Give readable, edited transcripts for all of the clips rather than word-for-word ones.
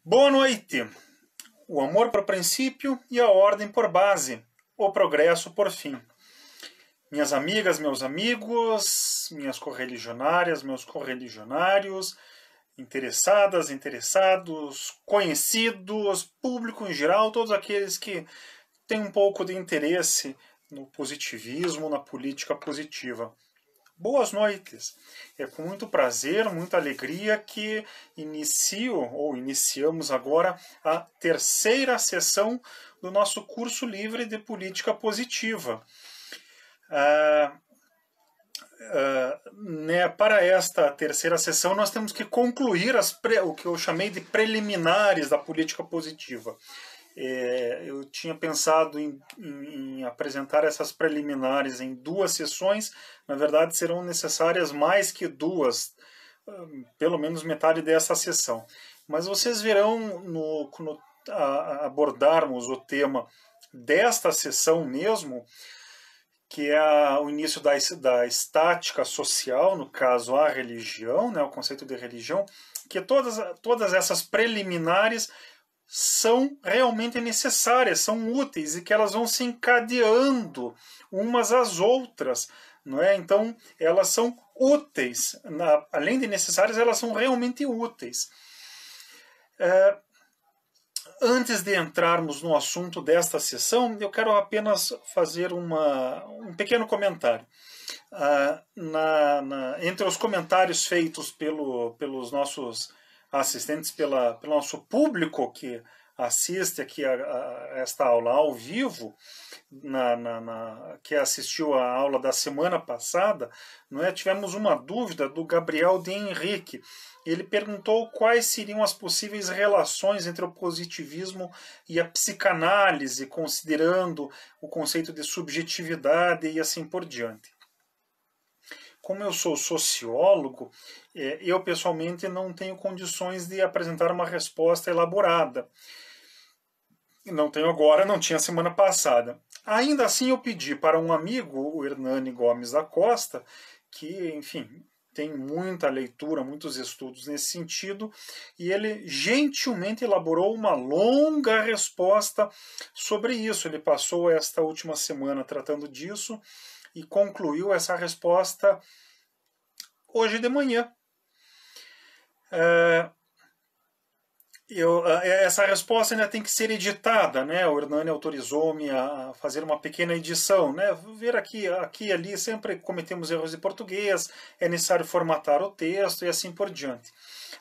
Boa noite! O amor por princípio e a ordem por base, o progresso por fim. Minhas amigas, meus amigos, minhas correligionárias, meus correligionários, interessadas, interessados, conhecidos, público em geral, todos aqueles que têm um pouco de interesse no positivismo, na política positiva. Boas noites! É com muito prazer, muita alegria que iniciamos agora a terceira sessão do nosso curso livre de política positiva. Para esta terceira sessão nós temos que concluir o que eu chamei de preliminares da política positiva. Eu tinha pensado em apresentar essas preliminares em 2 sessões. Na verdade, serão necessárias mais que 2, pelo menos metade dessa sessão. Mas vocês verão, quando abordarmos o tema desta sessão mesmo, que é o início da estática social, no caso a religião, né, o conceito de religião, que todas essas preliminares são realmente necessárias, são úteis e que elas vão se encadeando umas às outras, não é? Então elas são úteis, além de necessárias, elas são realmente úteis. Antes de entrarmos no assunto desta sessão, eu quero apenas fazer um pequeno comentário. Entre os comentários feitos pelos nossos assistentes, pelo nosso público que assiste aqui a esta aula ao vivo, que assistiu à aula da semana passada, não é? Tivemos uma dúvida do Gabriel de Henrique. Ele perguntou quais seriam as possíveis relações entre o positivismo e a psicanálise, considerando o conceito de subjetividade e assim por diante. Como eu sou sociólogo, eu pessoalmente não tenho condições de apresentar uma resposta elaborada. Não tenho agora, não tinha semana passada. Ainda assim, eu pedi para um amigo, o Hernani Gomes da Costa, que, enfim, tem muita leitura, muitos estudos nesse sentido, e ele gentilmente elaborou uma longa resposta sobre isso. Ele passou esta última semana tratando disso e concluiu essa resposta hoje de manhã. Essa resposta ainda tem que ser editada, né? O Hernani autorizou-me a fazer uma pequena edição, né? Ver aqui e ali, sempre cometemos erros de português, é necessário formatar o texto e assim por diante.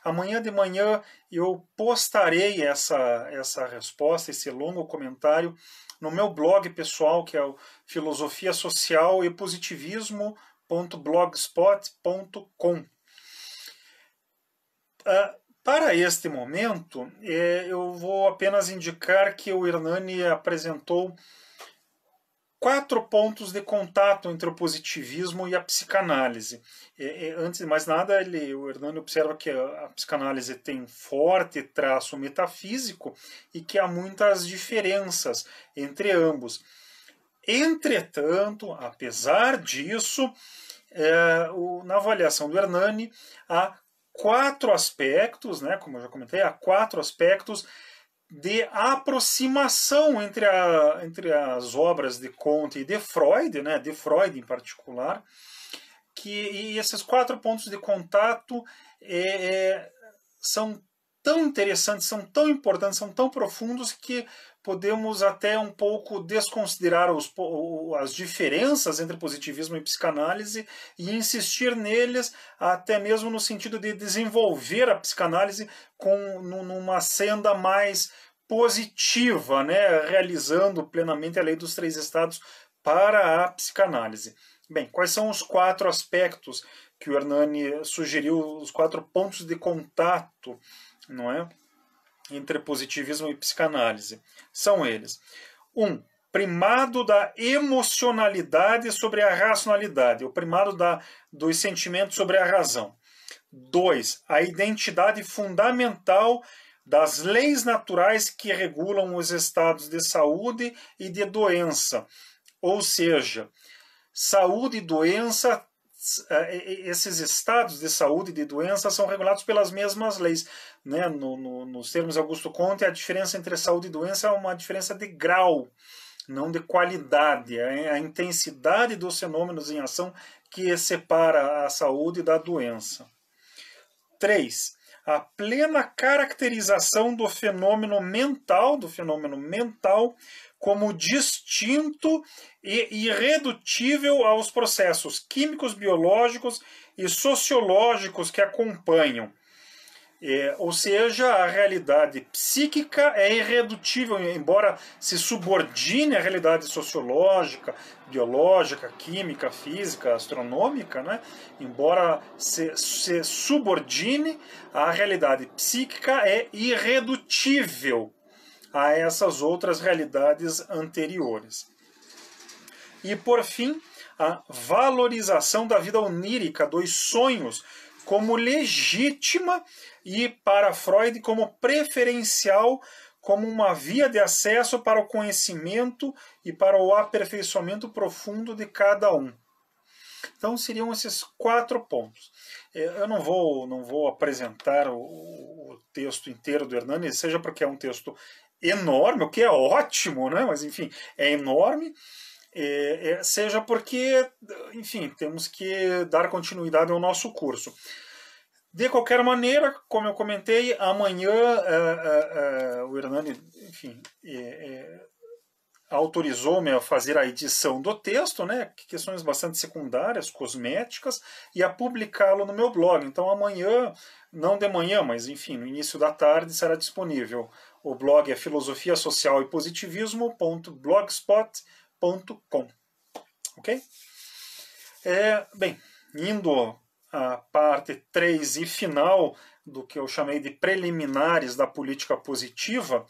Amanhã de manhã eu postarei essa resposta, esse longo comentário, no meu blog pessoal, que é o Filosofia Social e Positivismo.blogspot.com. Para este momento, eu vou apenas indicar que o Hernani apresentou 4 pontos de contato entre o positivismo e a psicanálise. Antes de mais nada, o Hernani observa que a psicanálise tem forte traço metafísico e que há muitas diferenças entre ambos. Entretanto, apesar disso, na avaliação do Hernani, há 4 aspectos, né, como eu já comentei, há 4 aspectos de aproximação entre as obras de Comte e de Freud, né, de Freud em particular, e esses 4 pontos de contato são tão interessantes, são tão importantes, são tão profundos que podemos até um pouco desconsiderar as diferenças entre positivismo e psicanálise e insistir neles até mesmo no sentido de desenvolver a psicanálise numa senda mais positiva, né, realizando plenamente a lei dos 3 estados para a psicanálise. Bem, quais são os 4 aspectos que o Hernani sugeriu, os 4 pontos de contato, não é, entre positivismo e psicanálise? São eles: 1. Primado da emocionalidade sobre a racionalidade, o primado dos sentimentos sobre a razão. 2. A identidade fundamental das leis naturais que regulam os estados de saúde e de doença. Ou seja, saúde e doença esses estados de saúde e de doença são regulados pelas mesmas leis, né? Nos termos de Augusto Comte, a diferença entre saúde e doença é uma diferença de grau, não de qualidade. É a intensidade dos fenômenos em ação que separa a saúde da doença. 3. A plena caracterização do fenômeno mental, como distinto e irredutível aos processos químicos, biológicos e sociológicos que acompanham. Ou seja, a realidade psíquica é irredutível, embora se subordine à realidade sociológica, biológica, química, física, astronômica, né? Embora se subordine, a realidade psíquica é irredutível a essas outras realidades anteriores. E, por fim, a valorização da vida onírica, dos sonhos, como legítima e, para Freud, como preferencial, como uma via de acesso para o conhecimento e para o aperfeiçoamento profundo de cada um. Então, seriam esses 4 pontos. Eu não vou apresentar o texto inteiro do Hernani, seja porque é um texto enorme, o que é ótimo, né? Mas, enfim, é enorme, seja porque, enfim, temos que dar continuidade ao nosso curso. De qualquer maneira, como eu comentei, amanhã o Hernani, enfim, autorizou-me a fazer a edição do texto, né, questões bastante secundárias, cosméticas, e a publicá-lo no meu blog. Então amanhã, não de manhã, mas enfim, no início da tarde será disponível. O blog é filosofia social e positivismo.blogspot.com. Ok? Bem, indo à parte 3 e final do que eu chamei de preliminares da política positiva,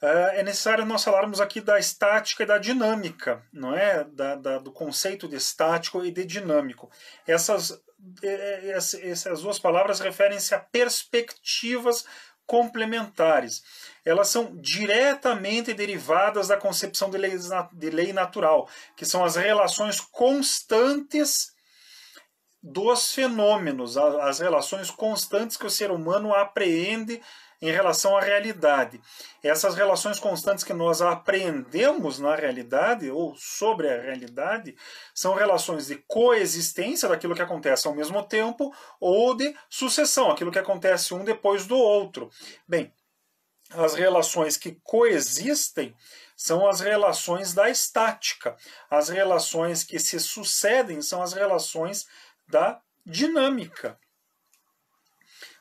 é necessário nós falarmos aqui da estática e da dinâmica, não é? Do conceito de estático e de dinâmico. Essas 2 palavras referem-se a perspectivas complementares. Elas são diretamente derivadas da concepção de lei natural, que são as relações constantes dos fenômenos, as relações constantes que o ser humano apreende em relação à realidade. Essas relações constantes que nós apreendemos na realidade, ou sobre a realidade, são relações de coexistência daquilo que acontece ao mesmo tempo, ou de sucessão, aquilo que acontece um depois do outro. Bem, as relações que coexistem são as relações da estática. As relações que se sucedem são as relações da dinâmica.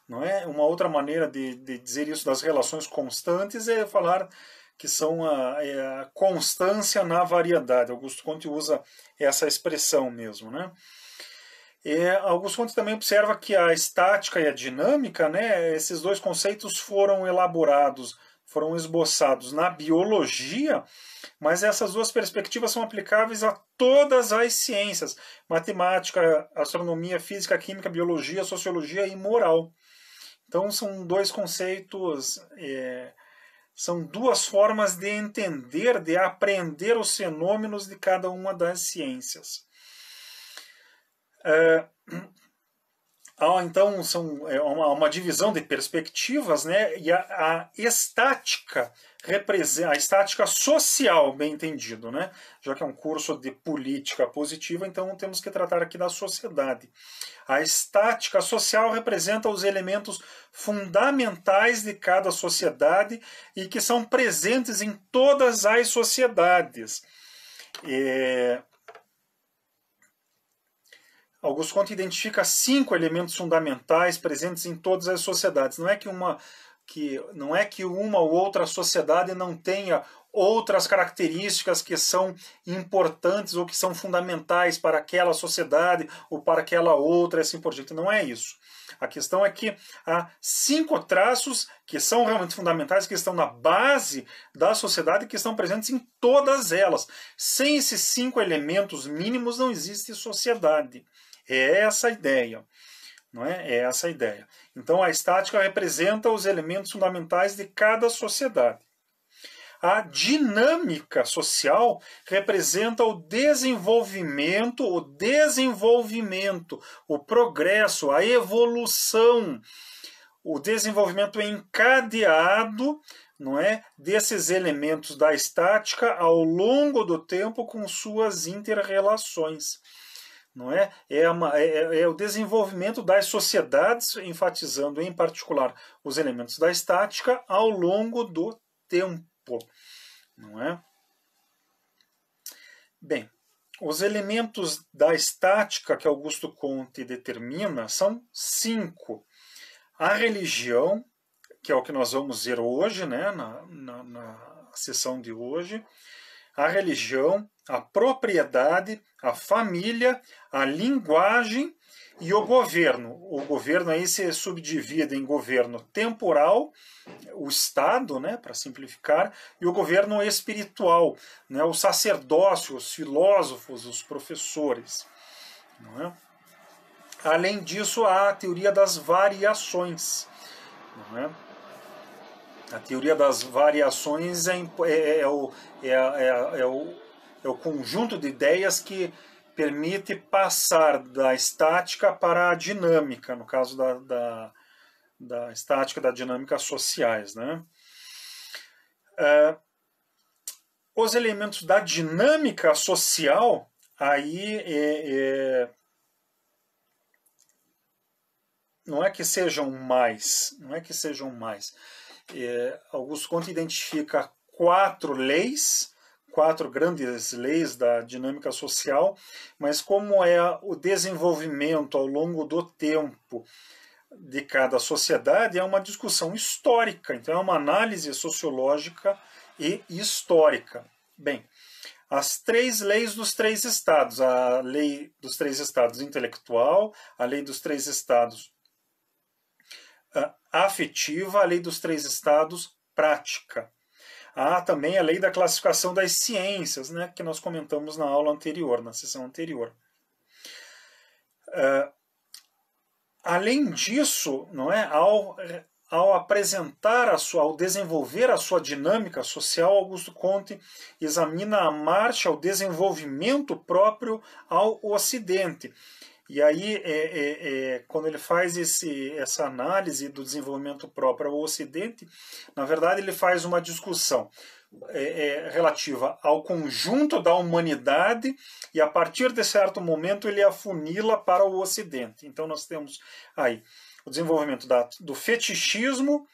Não é? Uma outra maneira de dizer isso das relações constantes é falar que são a constância na variedade. Augusto Comte usa essa expressão mesmo, né? Augusto Comte também observa que a estática e a dinâmica, né, esses 2 conceitos foram elaborados, foram esboçados na biologia, mas essas 2 perspectivas são aplicáveis a todas as ciências: matemática, astronomia, física, química, biologia, sociologia e moral. Então são 2 conceitos, são 2 formas de entender, de aprender os fenômenos de cada uma das ciências. Então é uma divisão de perspectivas, né? E a estática representa a estática social, bem entendido, né? Já que é um curso de política positiva, então temos que tratar aqui da sociedade. A estática social representa os elementos fundamentais de cada sociedade e que são presentes em todas as sociedades. Augusto Comte identifica 5 elementos fundamentais presentes em todas as sociedades. Não é que uma ou outra sociedade não tenha outras características que são importantes ou que são fundamentais para aquela sociedade ou para aquela outra, assim por diante. Não é isso. A questão é que há 5 traços que são realmente fundamentais, que estão na base da sociedade, que estão presentes em todas elas. Sem esses 5 elementos mínimos não existe sociedade. É essa a ideia. Não é? É essa a ideia. Então a estática representa os elementos fundamentais de cada sociedade. a dinâmica social representa o desenvolvimento, o progresso, a evolução, o desenvolvimento encadeado, não é, desses elementos da estática ao longo do tempo com suas interrelações. Não é? É o desenvolvimento das sociedades, enfatizando em particular os elementos da estática ao longo do tempo. Não é? Bem, os elementos da estática que Augusto Comte determina são 5. A religião, que é o que nós vamos ver hoje, né, na sessão de hoje, a religião, a propriedade, a família, a linguagem e o governo. O governo aí se subdivide em governo temporal, o Estado, né, para simplificar, e o governo espiritual, né, o sacerdócio, os filósofos, os professores. Não é? Além disso, há a teoria das variações. Não é? A teoria das variações é o conjunto de ideias que permite passar da estática para a dinâmica, no caso da estática e da dinâmica sociais. Né? Os elementos da dinâmica social, aí não é que sejam mais, Augusto Comte identifica 4 leis, 4 grandes leis da dinâmica social, mas como é o desenvolvimento ao longo do tempo de cada sociedade, é uma discussão histórica, então é uma análise sociológica e histórica. Bem, as 3 leis dos 3 estados, a lei dos 3 estados intelectual, a lei dos 3 estados afetiva, a lei dos 3 estados prática. Há também a lei da classificação das ciências, né, que nós comentamos na aula anterior, na sessão anterior. Além disso, não é, ao apresentar ao desenvolver a sua dinâmica social, Augusto Comte examina a marcha, o desenvolvimento próprio ao Ocidente. E aí, quando ele faz essa análise do desenvolvimento próprio ao Ocidente, na verdade ele faz uma discussão relativa ao conjunto da humanidade e a partir de certo momento ele afunila para o Ocidente. Então nós temos aí o desenvolvimento do fetichismo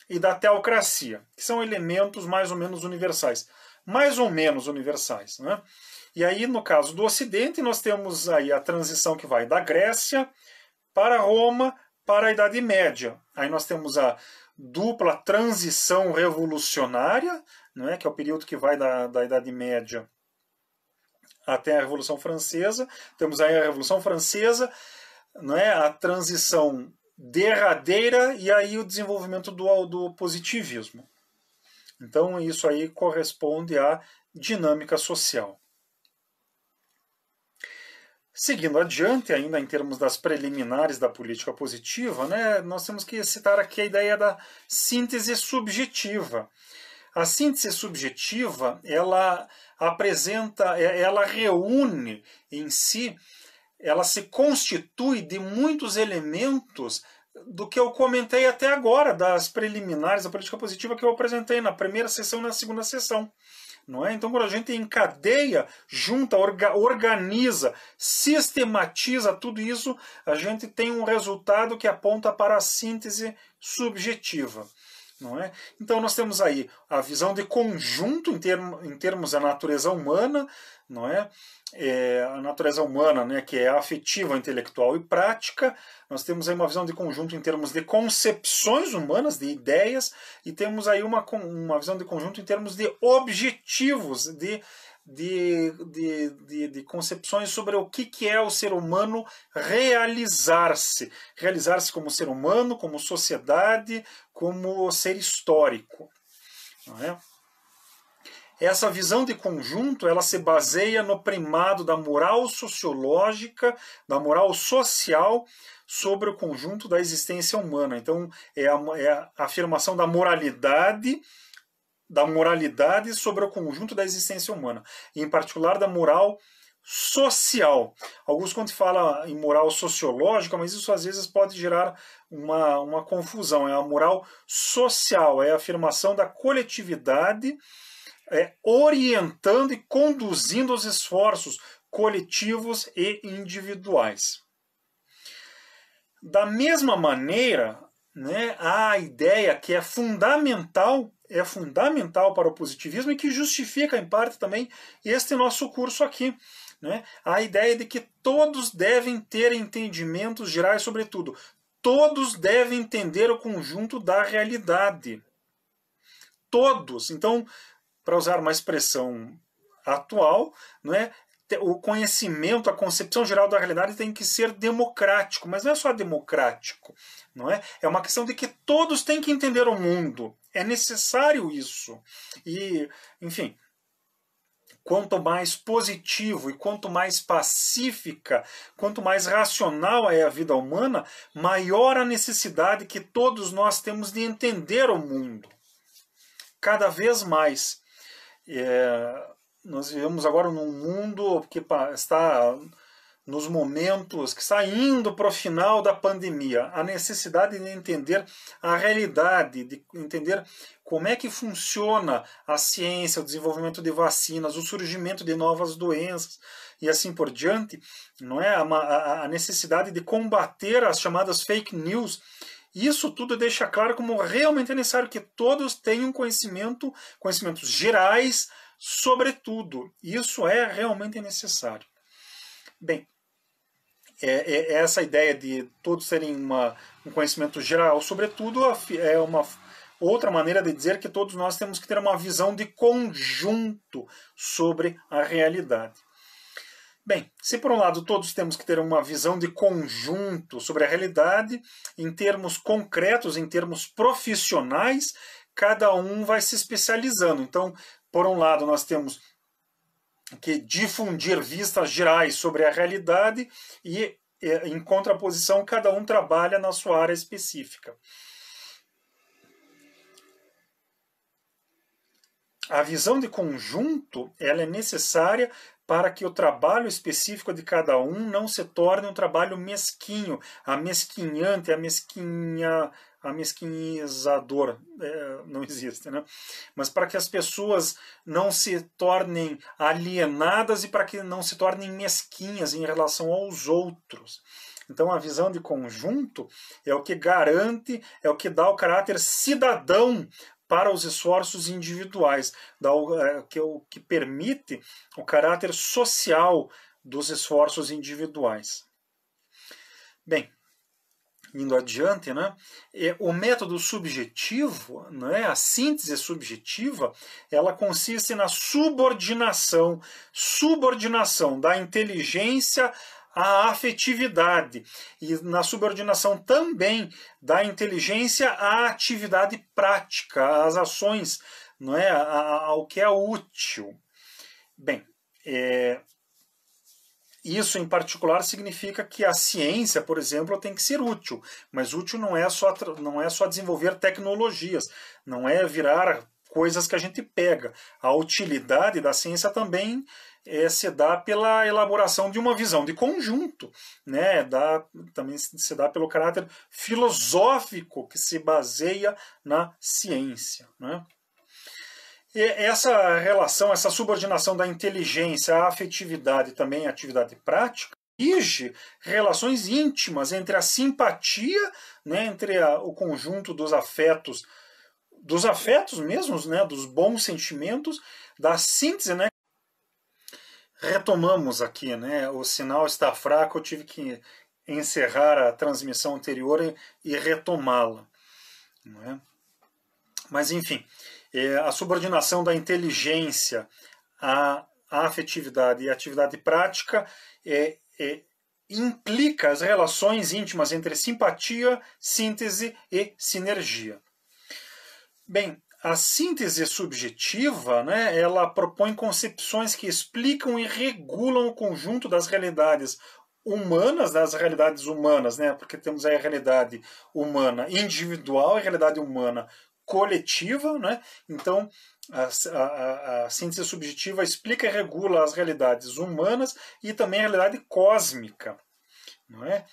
e da teocracia, que são elementos mais ou menos universais. Né? E aí, no caso do Ocidente, nós temos aí a transição que vai da Grécia para Roma, para a Idade Média. Aí nós temos a dupla transição revolucionária, não é? Que é o período que vai da Idade Média até a Revolução Francesa. Temos aí a Revolução Francesa, não é? A transição derradeira e aí o desenvolvimento do positivismo. Então, isso aí corresponde à dinâmica social. Seguindo adiante, ainda em termos das preliminares da política positiva, né, nós temos que citar aqui a ideia da síntese subjetiva. A síntese subjetiva, ela reúne em si, ela se constitui de muitos elementos do que eu comentei até agora, das preliminares da política positiva que eu apresentei na primeira sessão e na segunda sessão. Não é? Então, quando a gente encadeia, junta, organiza, sistematiza tudo isso, a gente tem um resultado que aponta para a síntese subjetiva. Não é? Então, nós temos aí a visão de conjunto em termos da natureza humana, não é? A natureza humana, né, que é afetiva, intelectual e prática. Nós temos aí uma visão de conjunto em termos de concepções humanas, de ideias, e temos aí uma visão de conjunto em termos de objetivos, de concepções sobre o que é o ser humano realizar-se como ser humano, como sociedade, como ser histórico. Não é? Essa visão de conjunto, ela se baseia no primado da moral sociológica, da moral social sobre o conjunto da existência humana. Então, é a afirmação da moralidade da moralidade sobre o conjunto da existência humana, e em particular da moral social. Alguns quando fala em moral sociológica, mas isso às vezes pode gerar uma confusão. É a moral social, é a afirmação da coletividade orientando e conduzindo os esforços coletivos e individuais. Da mesma maneira, né, há a ideia que é fundamental para o positivismo e que justifica, em parte, também este nosso curso aqui. Né? A ideia de que todos devem ter entendimentos gerais sobre tudo. Todos devem entender o conjunto da realidade. Todos. Então, para usar uma expressão atual, né, o conhecimento, a concepção geral da realidade tem que ser democrático, mas não é só democrático, não é? É uma questão de que todos têm que entender o mundo. É necessário isso. E, enfim, quanto mais positivo e quanto mais pacífica, quanto mais racional é a vida humana, maior a necessidade que todos nós temos de entender o mundo. Cada vez mais. Nós vivemos agora num mundo que está nos momentos que está indo para o final da pandemia. A necessidade de entender a realidade, de entender como é que funciona a ciência, o desenvolvimento de vacinas, o surgimento de novas doenças e assim por diante, não é? A necessidade de combater as chamadas fake news. Isso tudo deixa claro como realmente é necessário que todos tenham conhecimentos gerais sobre tudo. Isso é realmente necessário. Bem, essa ideia de todos terem um conhecimento geral sobre tudo é uma outra maneira de dizer que todos nós temos que ter uma visão de conjunto sobre a realidade. Bem, se por um lado todos temos que ter uma visão de conjunto sobre a realidade, em termos concretos, em termos profissionais, cada um vai se especializando. Então, por um lado, nós temos que difundir vistas gerais sobre a realidade e, em contraposição, cada um trabalha na sua área específica. A visão de conjunto ela é necessária para que o trabalho específico de cada um não se torne um trabalho mesquinho, amesquinhante, amesquinhizador, não existe, né? Mas para que as pessoas não se tornem alienadas e para que não se tornem mesquinhas em relação aos outros. Então a visão de conjunto é o que garante, é o que dá o caráter cidadão para os esforços individuais, o que permite o caráter social dos esforços individuais. Bem, indo adiante, né, o método subjetivo, né, a síntese subjetiva, ela consiste na subordinação da inteligência à afetividade e na subordinação também da inteligência à atividade prática, às ações, não é? Ao que é útil. Bem, isso em particular significa que a ciência, por exemplo, tem que ser útil, mas útil não é só desenvolver tecnologias, não é virar coisas que a gente pega. A utilidade da ciência também se dá pela elaboração de uma visão de conjunto, né? Também se dá pelo caráter filosófico que se baseia na ciência, né? E essa relação, essa subordinação da inteligência à afetividade e também à atividade prática, exige relações íntimas entre a simpatia, né, entre o conjunto dos afetos mesmos, né, dos bons sentimentos, da síntese, né? Retomamos aqui, né? O sinal está fraco, eu tive que encerrar a transmissão anterior e retomá-la. Não é? Mas, enfim, a subordinação da inteligência à afetividade e à atividade prática implica as relações íntimas entre simpatia, síntese e sinergia. Bem, a síntese subjetiva, né, ela propõe concepções que explicam e regulam o conjunto das realidades humanas, né, porque temos aí a realidade humana individual e a realidade humana coletiva, né? Então a síntese subjetiva explica e regula as realidades humanas e também a realidade cósmica, não é?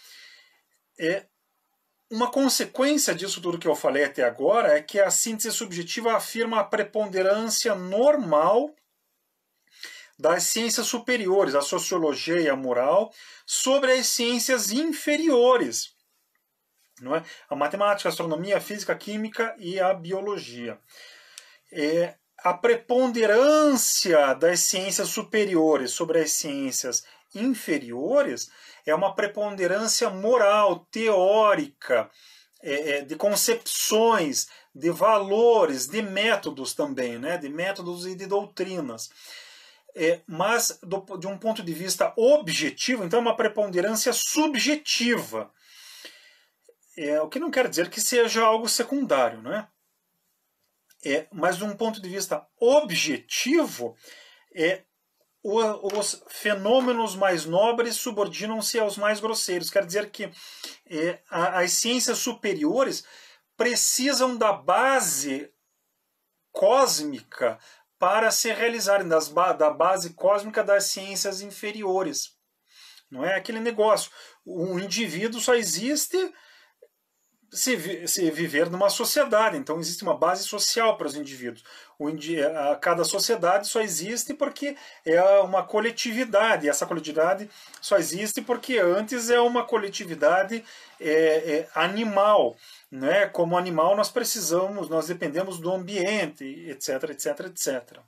Uma consequência disso tudo que eu falei até agora é que a síntese subjetiva afirma a preponderância normal das ciências superiores, a sociologia e a moral, sobre as ciências inferiores, não é? A matemática, a astronomia, a física, a química e a biologia. A preponderância das ciências superiores sobre as ciências inferiores é uma preponderância moral, teórica, de concepções, de valores, de métodos também, né? De métodos e de doutrinas. Mas, de um ponto de vista objetivo, então é uma preponderância subjetiva. O que não quer dizer que seja algo secundário, né? Mas, de um ponto de vista objetivo, os fenômenos mais nobres subordinam-se aos mais grosseiros. Quer dizer que as ciências superiores precisam da base cósmica para se realizarem, da base cósmica das ciências inferiores. Não é aquele negócio. O indivíduo só existe se viver numa sociedade. Então existe uma base social para os indivíduos. Cada sociedade só existe porque é uma coletividade. E essa coletividade só existe porque antes é uma coletividade animal. Né? Como animal nós dependemos do ambiente, etc, etc, etc.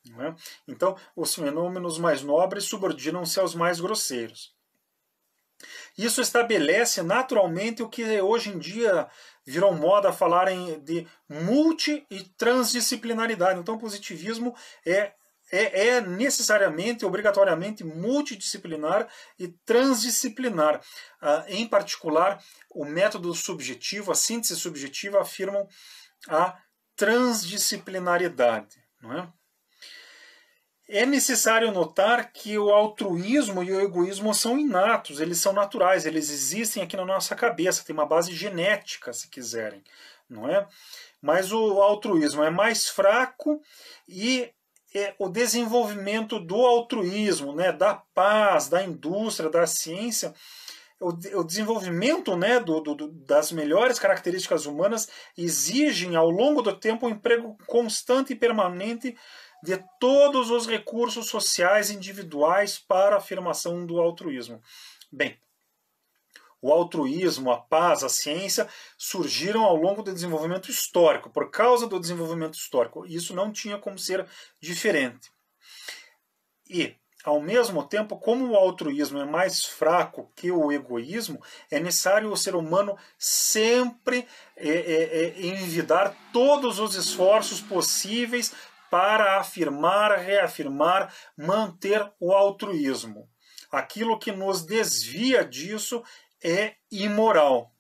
Né? Então os fenômenos mais nobres subordinam-se aos mais grosseiros. Isso estabelece naturalmente o que hoje em dia virou moda falar de multi e transdisciplinaridade. Então o positivismo é necessariamente, obrigatoriamente multidisciplinar e transdisciplinar. Em particular, o método subjetivo, a síntese subjetiva, afirmam a transdisciplinaridade. Não é? É necessário notar que o altruísmo e o egoísmo são inatos, eles são naturais, eles existem aqui na nossa cabeça, tem uma base genética, se quiserem, não é? Mas o altruísmo é mais fraco e o desenvolvimento do altruísmo, né, da paz, da indústria, da ciência, o desenvolvimento, né, das melhores características humanas exigem ao longo do tempo um emprego constante e permanente de todos os recursos sociais individuais para a afirmação do altruísmo. Bem, o altruísmo, a paz, a ciência surgiram ao longo do desenvolvimento histórico, por causa do desenvolvimento histórico. Isso não tinha como ser diferente. E, ao mesmo tempo, como o altruísmo é mais fraco que o egoísmo, é necessário o ser humano sempre envidar todos os esforços possíveis para afirmar, reafirmar, manter o altruísmo. Aquilo que nos desvia disso é imoral.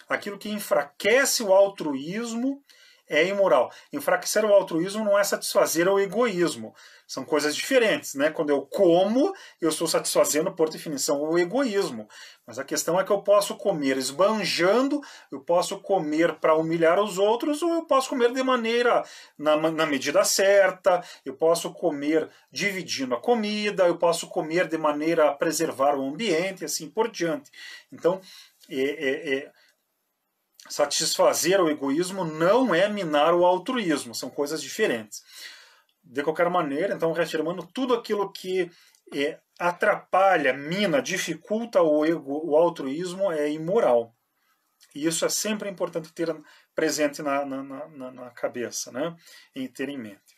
Aquilo que enfraquece o altruísmo é imoral. Enfraquecer o altruísmo não é satisfazer o egoísmo. São coisas diferentes, né? Quando eu como, eu estou satisfazendo, por definição, o egoísmo. Mas a questão é que eu posso comer esbanjando, eu posso comer para humilhar os outros, ou eu posso comer de maneira, na medida certa, eu posso comer dividindo a comida, eu posso comer de maneira a preservar o ambiente, assim por diante. Então, satisfazer o egoísmo não é minar o altruísmo, são coisas diferentes. De qualquer maneira, então, reafirmando, tudo aquilo que atrapalha, mina, dificulta o altruísmo é imoral. E isso é sempre importante ter presente na cabeça, né? E ter em mente.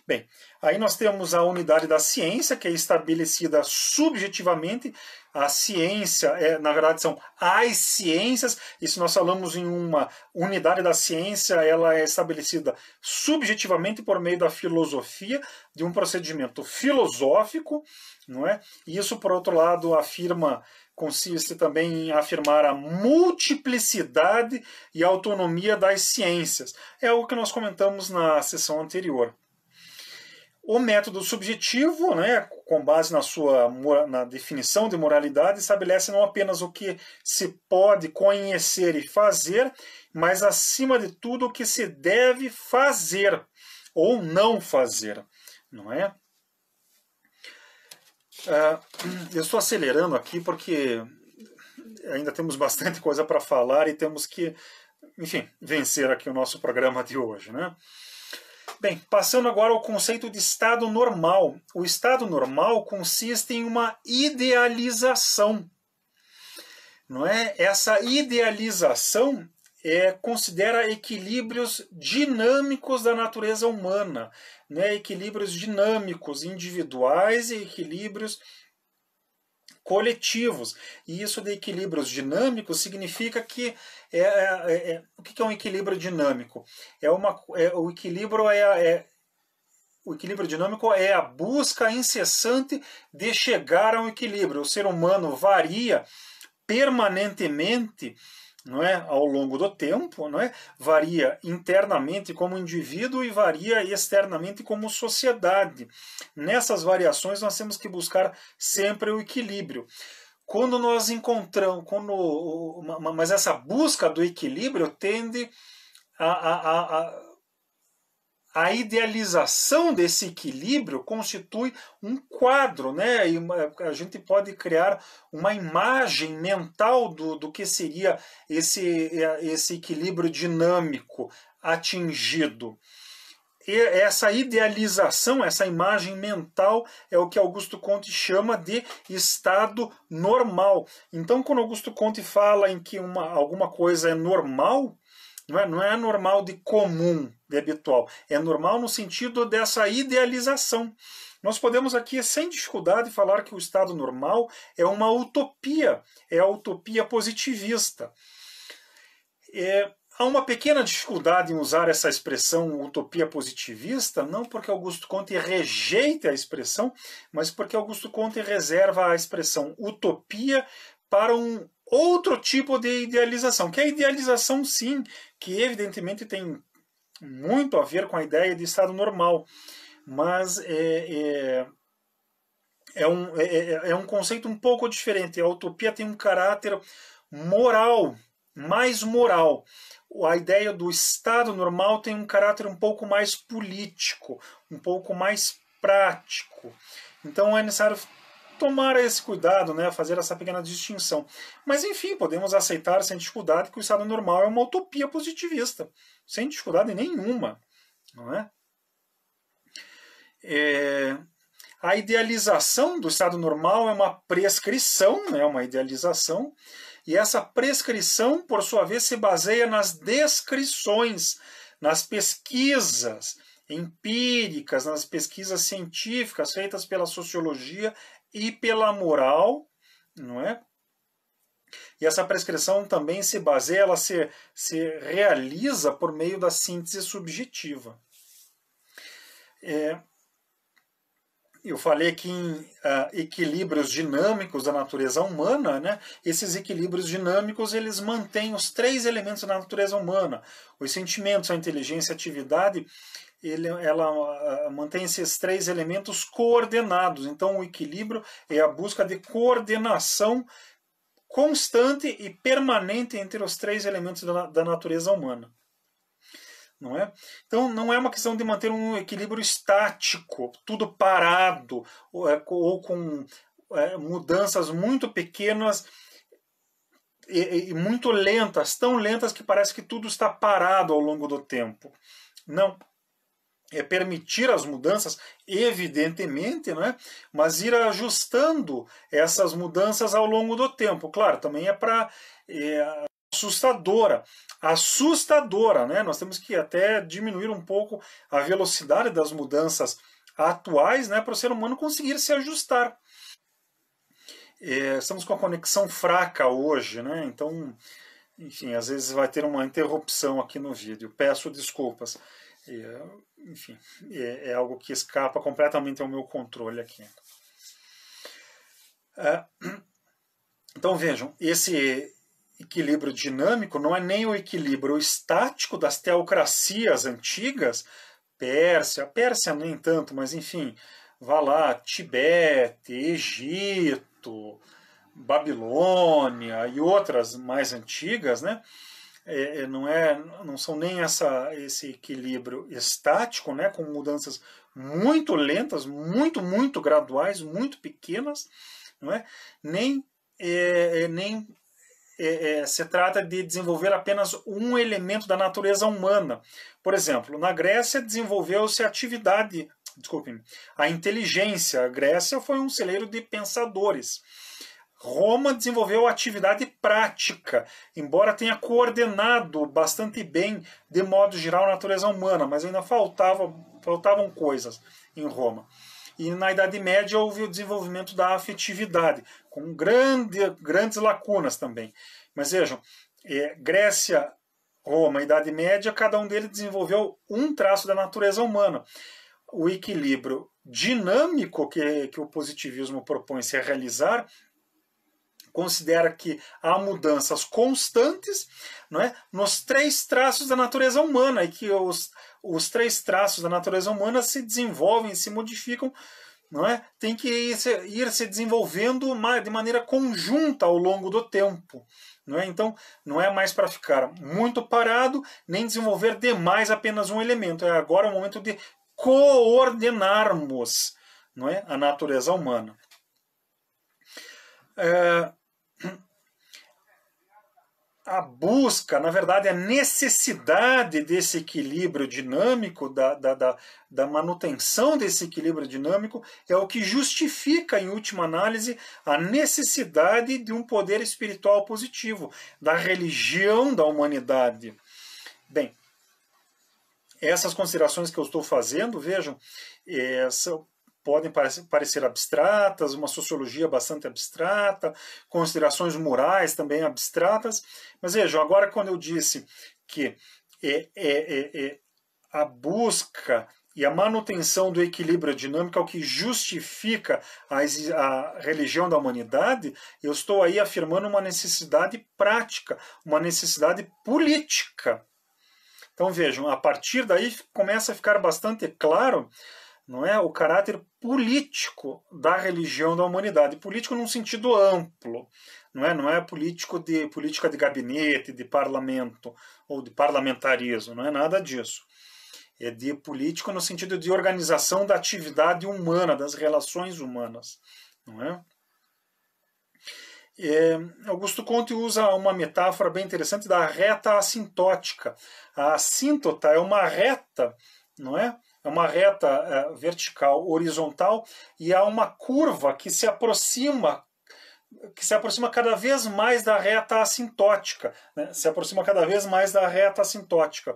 Bem, aí nós temos a unidade da ciência, que é estabelecida subjetivamente. A ciência, na verdade, são as ciências, e se nós falamos em uma unidade da ciência, ela é estabelecida subjetivamente por meio da filosofia, de um procedimento filosófico, não é? E isso, por outro lado, consiste também em afirmar a multiplicidade e autonomia das ciências. É o que nós comentamos na sessão anterior. O método subjetivo, né, com base na definição de moralidade, estabelece não apenas o que se pode conhecer e fazer, mas, acima de tudo, o que se deve fazer ou não fazer, não é? Eu estou acelerando aqui porque ainda temos bastante coisa para falar e temos que, enfim, vencer aqui o nosso programa de hoje, né? Bem, passando agora ao conceito de estado normal. O estado normal consiste em uma idealização, não é? Essa idealização considera equilíbrios dinâmicos da natureza humana, né? Equilíbrios dinâmicos individuais e equilíbrios coletivos. E isso de equilíbrios dinâmicos significa que o que é um equilíbrio dinâmico? O equilíbrio dinâmico é a busca incessante de chegar a um equilíbrio. O ser humano varia permanentemente, não é, ao longo do tempo, não é? Varia internamente como indivíduo e varia externamente como sociedade. Nessas variações nós temos que buscar sempre o equilíbrio. Quando nós encontramos, mas essa busca do equilíbrio tende a idealização desse equilíbrio constitui um quadro, né? E a gente pode criar uma imagem mental do que seria esse equilíbrio dinâmico atingido. E essa idealização, essa imagem mental é o que Augusto Comte chama de estado normal. Então, quando Augusto Comte fala em que alguma coisa é normal, não é normal de comum, de habitual. É normal no sentido dessa idealização. Nós podemos aqui, sem dificuldade, falar que o estado normal é uma utopia, é a utopia positivista. Há uma pequena dificuldade em usar essa expressão utopia positivista, não porque Augusto Comte rejeita a expressão, mas porque Augusto Comte reserva a expressão utopia para um outro tipo de idealização, que é a idealização, sim, que evidentemente tem muito a ver com a ideia de estado normal, mas é um conceito um pouco diferente. A utopia tem um caráter moral, mais moral. A ideia do estado normal tem um caráter um pouco mais político, um pouco mais prático. Então é necessário tomar esse cuidado, né, fazer essa pequena distinção. Mas, enfim, podemos aceitar sem dificuldade que o estado normal é uma utopia positivista, sem dificuldade nenhuma. Não é? A idealização do estado normal é uma prescrição, né, uma idealização, e essa prescrição, por sua vez, se baseia nas descrições, nas pesquisas empíricas, nas pesquisas científicas feitas pela sociologia e pela moral, não é? E essa prescrição também se baseia, ela se realiza por meio da síntese subjetiva. Eu falei aqui em equilíbrios dinâmicos da natureza humana, né? Esses equilíbrios dinâmicos, eles mantêm os três elementos da natureza humana: os sentimentos, a inteligência e a atividade. Ela mantém esses três elementos coordenados. Então, o equilíbrio é a busca de coordenação constante e permanente entre os três elementos da natureza humana. Não é? Então, não é uma questão de manter um equilíbrio estático, tudo parado, ou com mudanças muito pequenas e muito lentas, tão lentas que parece que tudo está parado ao longo do tempo. Não. É permitir as mudanças, evidentemente, né? Mas ir ajustando essas mudanças ao longo do tempo. Claro, também assustadora, né? Nós temos que até diminuir um pouco a velocidade das mudanças atuais, né, para o ser humano conseguir se ajustar. Estamos com a conexão fraca hoje, né? Então, enfim, às vezes vai ter uma interrupção aqui no vídeo. Peço desculpas. Enfim, é algo que escapa completamente ao meu controle aqui. Então vejam, esse equilíbrio dinâmico não é nem o equilíbrio estático das teocracias antigas, Pérsia nem tanto, mas enfim, vá lá, Tibete, Egito, Babilônia e outras mais antigas, né? Não são nem esse equilíbrio estático, né, com mudanças muito lentas, muito graduais, muito pequenas, não é? Nem se trata de desenvolver apenas um elemento da natureza humana. Por exemplo, na Grécia desenvolveu-se a inteligência. A Grécia foi um celeiro de pensadores. Roma desenvolveu a atividade prática, embora tenha coordenado bastante bem, de modo geral, a natureza humana, mas ainda faltavam coisas em Roma. E na Idade Média houve o desenvolvimento da afetividade, com grandes lacunas também. Mas vejam, Grécia, Roma, Idade Média, cada um deles desenvolveu um traço da natureza humana. O equilíbrio dinâmico que o positivismo propõe-se a realizar considera que há mudanças constantes, não é, nos 3 traços da natureza humana, e que os 3 traços da natureza humana se desenvolvem, se modificam, não é? Tem que ir se desenvolvendo de maneira conjunta ao longo do tempo. Não é? Então, não é mais para ficar muito parado, nem desenvolver demais apenas um elemento. É agora o momento de coordenarmos, não é, a natureza humana. A busca, na verdade, a necessidade desse equilíbrio dinâmico, da manutenção desse equilíbrio dinâmico, é o que justifica, em última análise, a necessidade de um poder espiritual positivo, da religião da humanidade. Bem, essas considerações que eu estou fazendo, vejam, podem parecer abstratas, uma sociologia bastante abstrata, considerações morais também abstratas, mas vejam, agora quando eu disse que a busca e a manutenção do equilíbrio dinâmico é o que justifica a religião da humanidade, eu estou aí afirmando uma necessidade prática, uma necessidade política. Então vejam, a partir daí começa a ficar bastante claro, não é, o caráter político da religião da humanidade, político num sentido amplo, não é política de gabinete, de parlamento ou de parlamentarismo, não é nada disso. É de político no sentido de organização da atividade humana, das relações humanas, não é? Augusto Conte usa uma metáfora bem interessante da reta assintótica. A assíntota é uma reta, não é? É uma reta vertical, horizontal, e há uma curva que se aproxima cada vez mais da reta assintótica, né? Se aproxima cada vez mais da reta assintótica,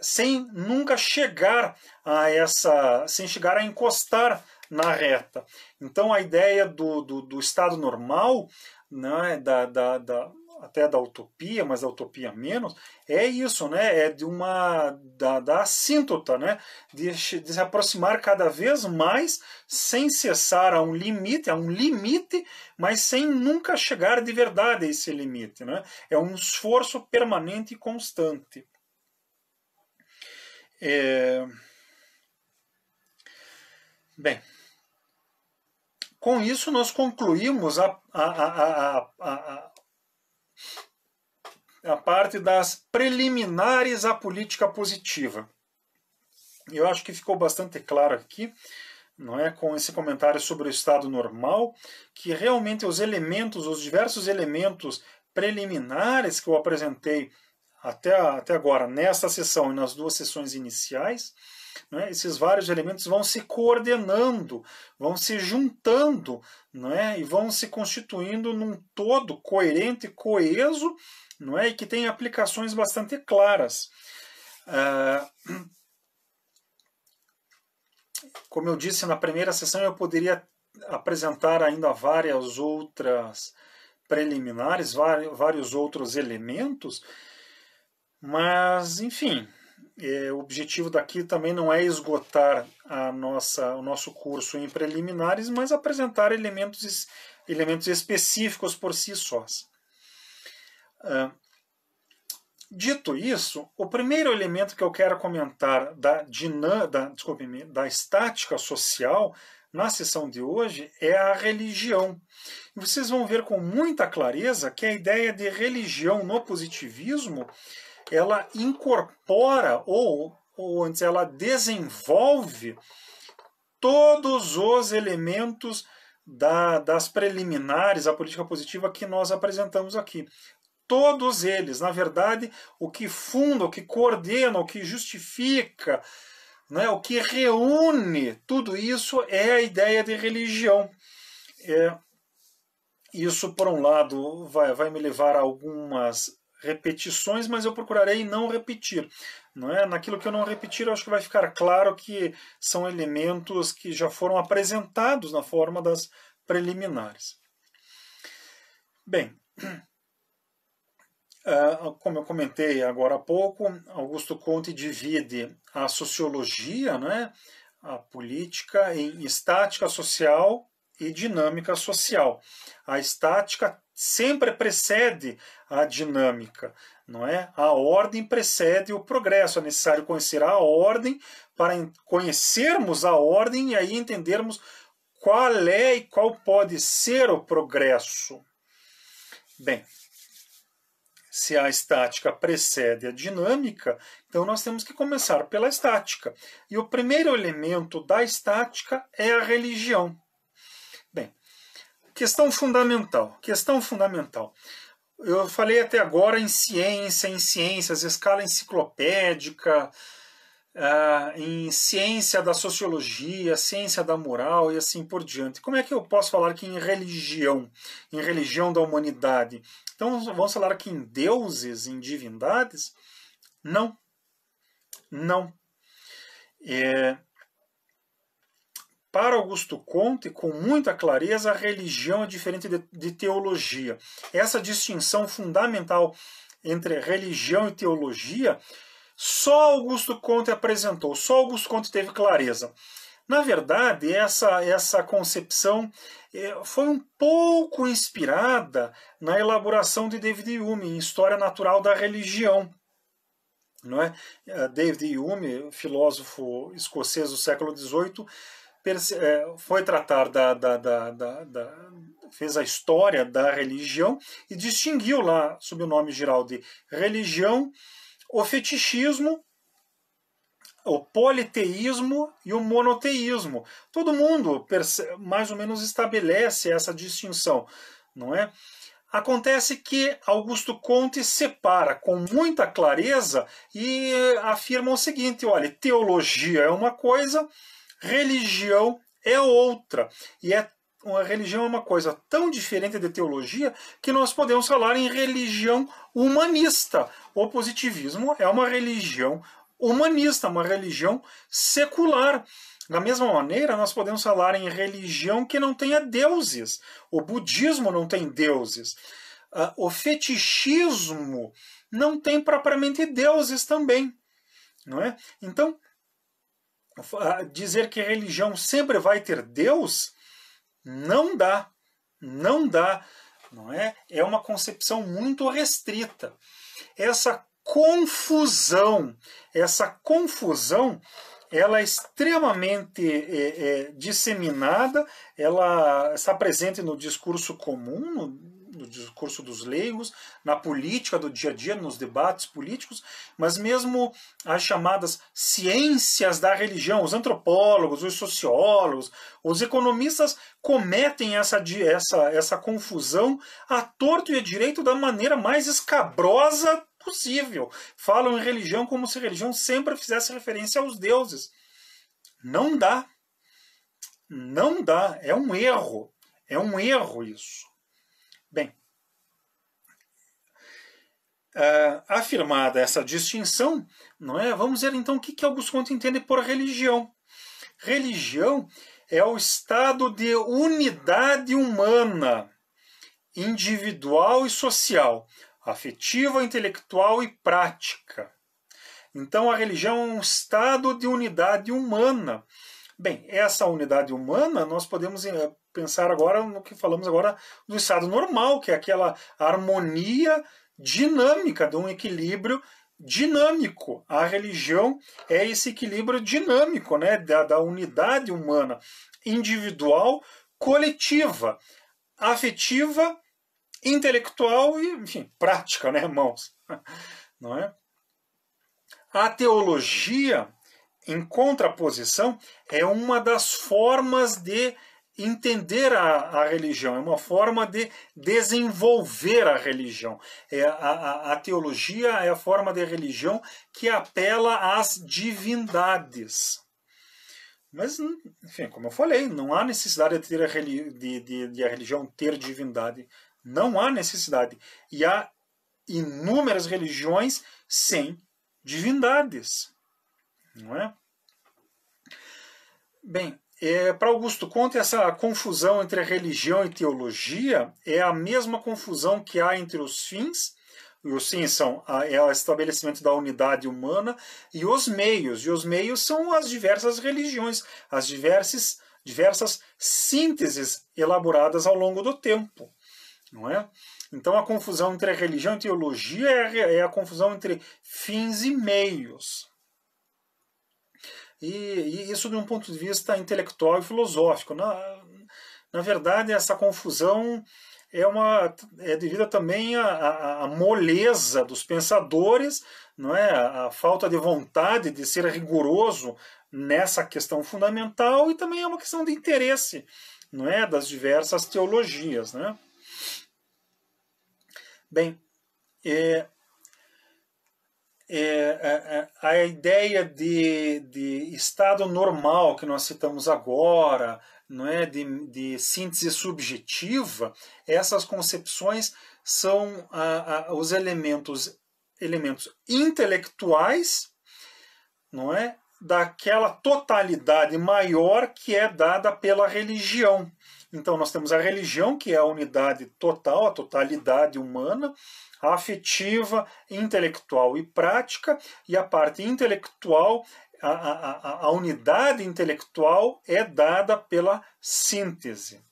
sem nunca chegar sem chegar a encostar na reta. Então a ideia do estado normal, né, até da utopia, mas da utopia menos, é isso, né? É da assíntota, né? De se aproximar cada vez mais, sem cessar a um limite, mas sem nunca chegar de verdade a esse limite, né? É um esforço permanente e constante. Bem, com isso nós concluímos a parte das preliminares à política positiva. Eu acho que ficou bastante claro aqui, não é, com esse comentário sobre o estado normal, que realmente os diversos elementos preliminares que eu apresentei até agora, nesta sessão e nas 2 sessões iniciais, né, esses vários elementos vão se coordenando, vão se juntando, né, e vão se constituindo num todo coerente e coeso, não é, e que tem aplicações bastante claras. Como eu disse na primeira sessão, eu poderia apresentar ainda várias outras preliminares, vários outros elementos, mas, enfim, o objetivo daqui também não é esgotar o nosso curso em preliminares, mas apresentar elementos específicos por si sós. Dito isso, o primeiro elemento que eu quero comentar da estática social na sessão de hoje é a religião. E vocês vão ver com muita clareza que a ideia de religião no positivismo, ela incorpora ou antes ela desenvolve todos os elementos das preliminares à política positiva que nós apresentamos aqui. Todos eles, na verdade, o que funda, o que coordena, o que justifica, né, o que reúne tudo isso é a ideia de religião. Isso, por um lado, vai me levar a algumas repetições, mas eu procurarei não repetir. Não é? Naquilo que eu não repetir, eu acho que vai ficar claro que são elementos que já foram apresentados na forma das preliminares. Bem, como eu comentei agora há pouco, Augusto Comte divide a sociologia, né, a política, em estática social e dinâmica social. A estática sempre precede a dinâmica, não é? A ordem precede o progresso. É necessário conhecer a ordem para conhecermos a ordem e aí entendermos qual é e qual pode ser o progresso. Bem, se a estática precede a dinâmica, então nós temos que começar pela estática. E o primeiro elemento da estática é a religião. Bem, questão fundamental. Eu falei até agora em ciências, escala enciclopédica, em ciência da sociologia, ciência da moral e assim por diante. Como é que eu posso falar aqui em religião da humanidade? Então, vamos falar aqui em deuses, em divindades? Não. Para Augusto Comte, com muita clareza, a religião é diferente de teologia. Essa distinção fundamental entre religião e teologia, só Augusto Comte apresentou, só Augusto Comte teve clareza. Na verdade, essa concepção foi um pouco inspirada na elaboração de David Hume, em História Natural da Religião. Não é? David Hume, filósofo escocês do século XVIII, foi tratar fez a história da religião e distinguiu lá, sob o nome geral de religião, o fetichismo, o politeísmo e o monoteísmo. Todo mundo mais ou menos estabelece essa distinção, não é? Acontece que Augusto Comte separa com muita clareza e afirma o seguinte: olha, teologia é uma coisa, religião é outra. E a religião é uma coisa tão diferente de teologia que nós podemos falar em religião humanista. O positivismo é uma religião humanista, uma religião secular. Da mesma maneira, nós podemos falar em religião que não tenha deuses. O budismo não tem deuses. O fetichismo não tem propriamente deuses também. Não é? Então, dizer que religião sempre vai ter Deus, não dá. Não é? É uma concepção muito restrita. Essa confusão, ela é extremamente disseminada, ela está presente no discurso comum, no discurso dos leigos, na política do dia a dia, nos debates políticos, mas mesmo as chamadas ciências da religião, os antropólogos, os sociólogos, os economistas cometem essa confusão à torto e à direito da maneira mais escabrosa possível. Falam em religião como se religião sempre fizesse referência aos deuses. Não dá. É um erro. É um erro isso. Bem, afirmada essa distinção, não é? Vamos ver então o que Augusto Comte entende por religião. Religião é o estado de unidade humana, individual e social, afetiva, intelectual e prática. Então a religião é um estado de unidade humana. Bem, essa unidade humana nós podemos pensar agora no que falamos agora do estado normal, que é aquela harmonia dinâmica, de um equilíbrio dinâmico. A religião é esse equilíbrio dinâmico, né, da unidade humana, individual, coletiva, afetiva, intelectual e, enfim, prática, né, irmãos? Não é? A teologia, em contraposição, é uma das formas de entender a religião, é uma forma de desenvolver a religião. A teologia é a forma de religião que apela às divindades. Mas, enfim, como eu falei, não há necessidade de, ter de a religião ter divindade. Não há necessidade. E há inúmeras religiões sem divindades. Não é? Bem, para Augusto Comte, essa confusão entre religião e teologia é a mesma confusão que há entre os fins, e os fins são o estabelecimento da unidade humana, e os meios. E os meios são as diversas religiões, as diversas sínteses elaboradas ao longo do tempo. Não é? Então a confusão entre religião e teologia é a confusão entre fins e meios. E isso de um ponto de vista intelectual e filosófico. Na verdade, essa confusão é devida também à moleza dos pensadores, não é? A falta de vontade de ser rigoroso nessa questão fundamental, e também é uma questão de interesse, não é? Das diversas teologias, né? Bem, a ideia de estado normal que nós citamos agora, não é, de síntese subjetiva, essas concepções são os elementos intelectuais, não é, daquela totalidade maior que é dada pela religião. Então nós temos a religião, que é a unidade total, a totalidade humana, a afetiva, intelectual e prática, e a parte intelectual, a unidade intelectual é dada pela síntese,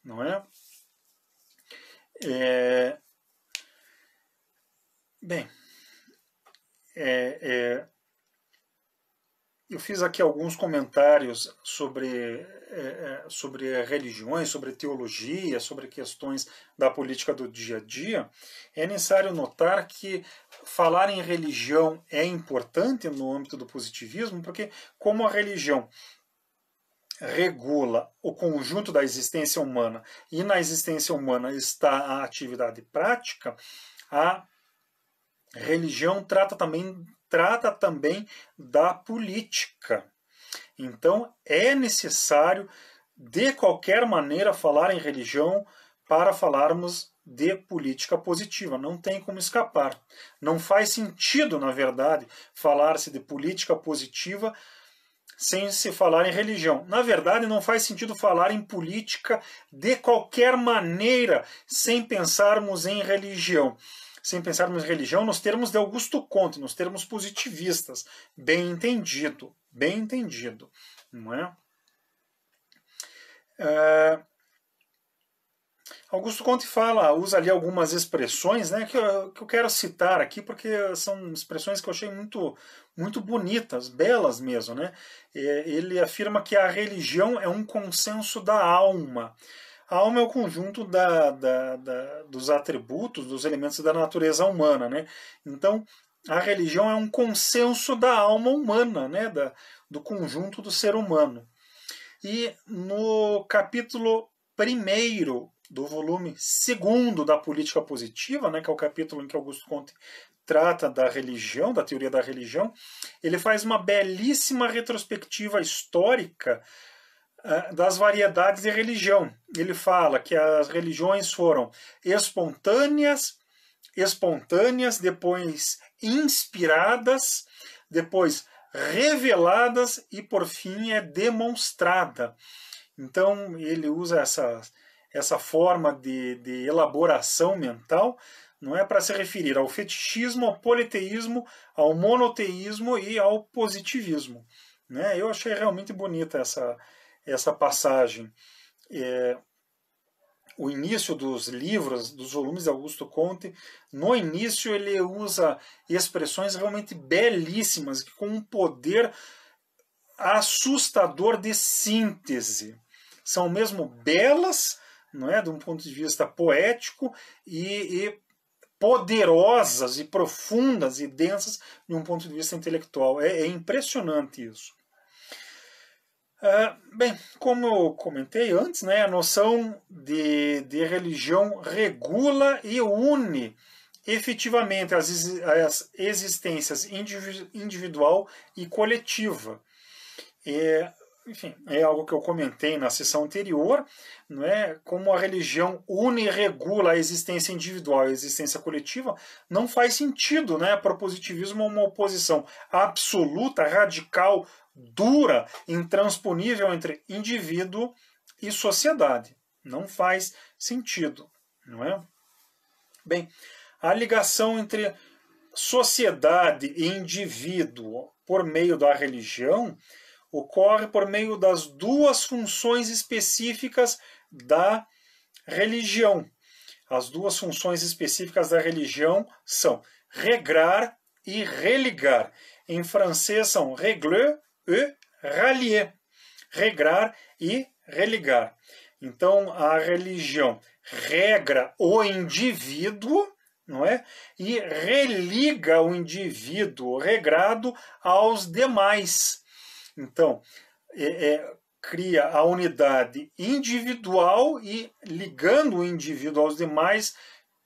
não é? Bem, eu fiz aqui alguns comentários sobre religiões, sobre teologia, sobre questões da política do dia a dia. É necessário notar que falar em religião é importante no âmbito do positivismo, porque como a religião regula o conjunto da existência humana e na existência humana está a atividade prática, a religião trata também da política. Então, é necessário, de qualquer maneira, falar em religião para falarmos de política positiva. Não tem como escapar. Não faz sentido, na verdade, falar-se de política positiva sem se falar em religião. Na verdade, não faz sentido falar em política de qualquer maneira sem pensarmos em religião. Sem pensarmos em religião nos termos de Augusto Comte, nos termos positivistas. Bem entendido, não é? Augusto Comte usa ali algumas expressões, né, que eu quero citar aqui, porque são expressões que eu achei muito bonitas, belas mesmo, né? Ele afirma que a religião é um consenso da alma. A alma é o conjunto dos atributos, dos elementos da natureza humana, né? Então, a religião é um consenso da alma humana, né? Do conjunto do ser humano. E no capítulo 1º do volume 2º da Política Positiva, né, que é o capítulo em que Augusto Comte trata da religião, da teoria da religião, ele faz uma belíssima retrospectiva histórica das variedades de religião. Ele fala que as religiões foram espontâneas, depois inspiradas, depois reveladas e, por fim, demonstrada. Então, ele usa essa forma de elaboração mental, não é, para se referir ao fetichismo, ao politeísmo, ao monoteísmo e ao positivismo. Né? Eu achei realmente bonita essa passagem. o início dos livros, dos volumes de Augusto Comte, no início ele usa expressões realmente belíssimas, com um poder assustador de síntese. São mesmo belas, não é, de um ponto de vista poético, e poderosas e profundas e densas de um ponto de vista intelectual. É impressionante isso. Bem, como eu comentei antes, né, a noção de religião regula e une efetivamente as existências individual e coletiva. Enfim, é algo que eu comentei na sessão anterior, não é? Como a religião une e regula a existência individual e a existência coletiva, não faz sentido, né, para o positivismo uma oposição absoluta, radical, dura, intransponível entre indivíduo e sociedade. Não faz sentido, não é? Bem, a ligação entre sociedade e indivíduo por meio da religião ocorre por meio das duas funções específicas da religião. As duas funções específicas da religião são regrar e religar. Em francês são régler e rallier. Regrar e religar. Então a religião regra o indivíduo, não é? E religa o indivíduo regrado aos demais. Então, cria a unidade individual e, ligando o indivíduo aos demais,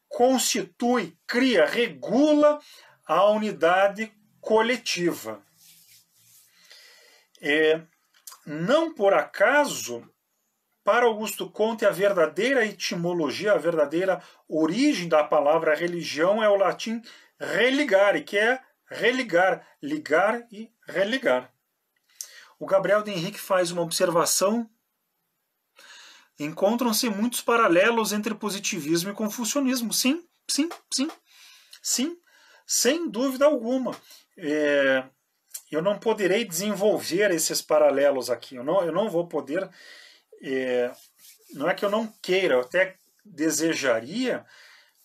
constitui, cria, regula a unidade coletiva. Não por acaso, para Augusto Comte, a verdadeira etimologia, a verdadeira origem da palavra religião é o latim religare, que é religar, ligar e religar. O Gabriel de Henrique faz uma observação. Encontram-se muitos paralelos entre positivismo e confucionismo. Sim, sim, sim, sim, sem dúvida alguma. Eu não poderei desenvolver esses paralelos aqui. Eu não vou poder. Não é que eu não queira, eu até desejaria,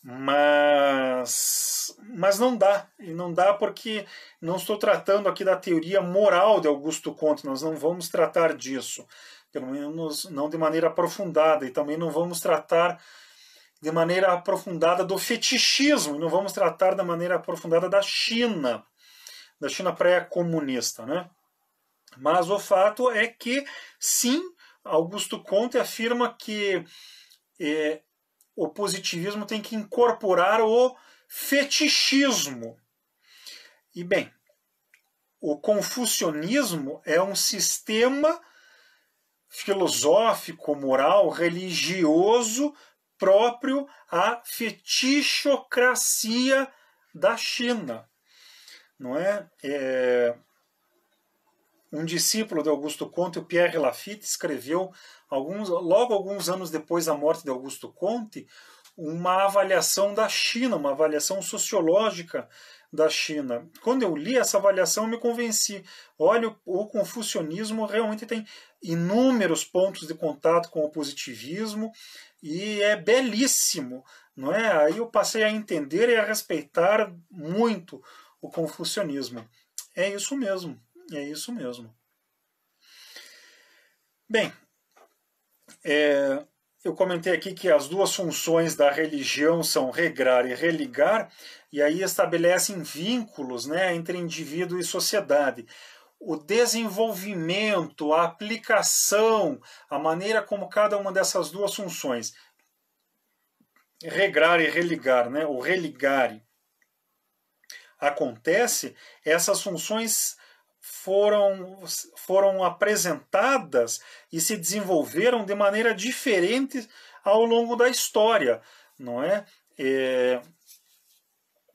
mas não dá. E não dá porque não estou tratando aqui da teoria moral de Augusto Comte, nós não vamos tratar disso, pelo menos não de maneira aprofundada, e também não vamos tratar de maneira aprofundada do fetichismo, não vamos tratar da maneira aprofundada da China pré-comunista, né? Mas o fato é que, sim, Augusto Comte afirma que o positivismo tem que incorporar o fetichismo. E, bem, o confucionismo é um sistema filosófico, moral, religioso próprio à fetichocracia da China. Não é? Um discípulo de Augusto Comte, o Pierre Laffitte, escreveu, logo alguns anos depois da morte de Augusto Comte, uma avaliação da China, uma avaliação sociológica da China. Quando eu li essa avaliação, eu me convenci. Olha, o confucionismo realmente tem inúmeros pontos de contato com o positivismo e é belíssimo, não é? Aí eu passei a entender e a respeitar muito o confucionismo. É isso mesmo. É isso mesmo. Bem, eu comentei aqui que as duas funções da religião são regrar e religar, e aí estabelecem vínculos, né, entre indivíduo e sociedade. O desenvolvimento, a aplicação, a maneira como cada uma dessas duas funções, regrar e religar, né, o religare, acontece, essas funções foram apresentadas e se desenvolveram de maneira diferente ao longo da história, não é?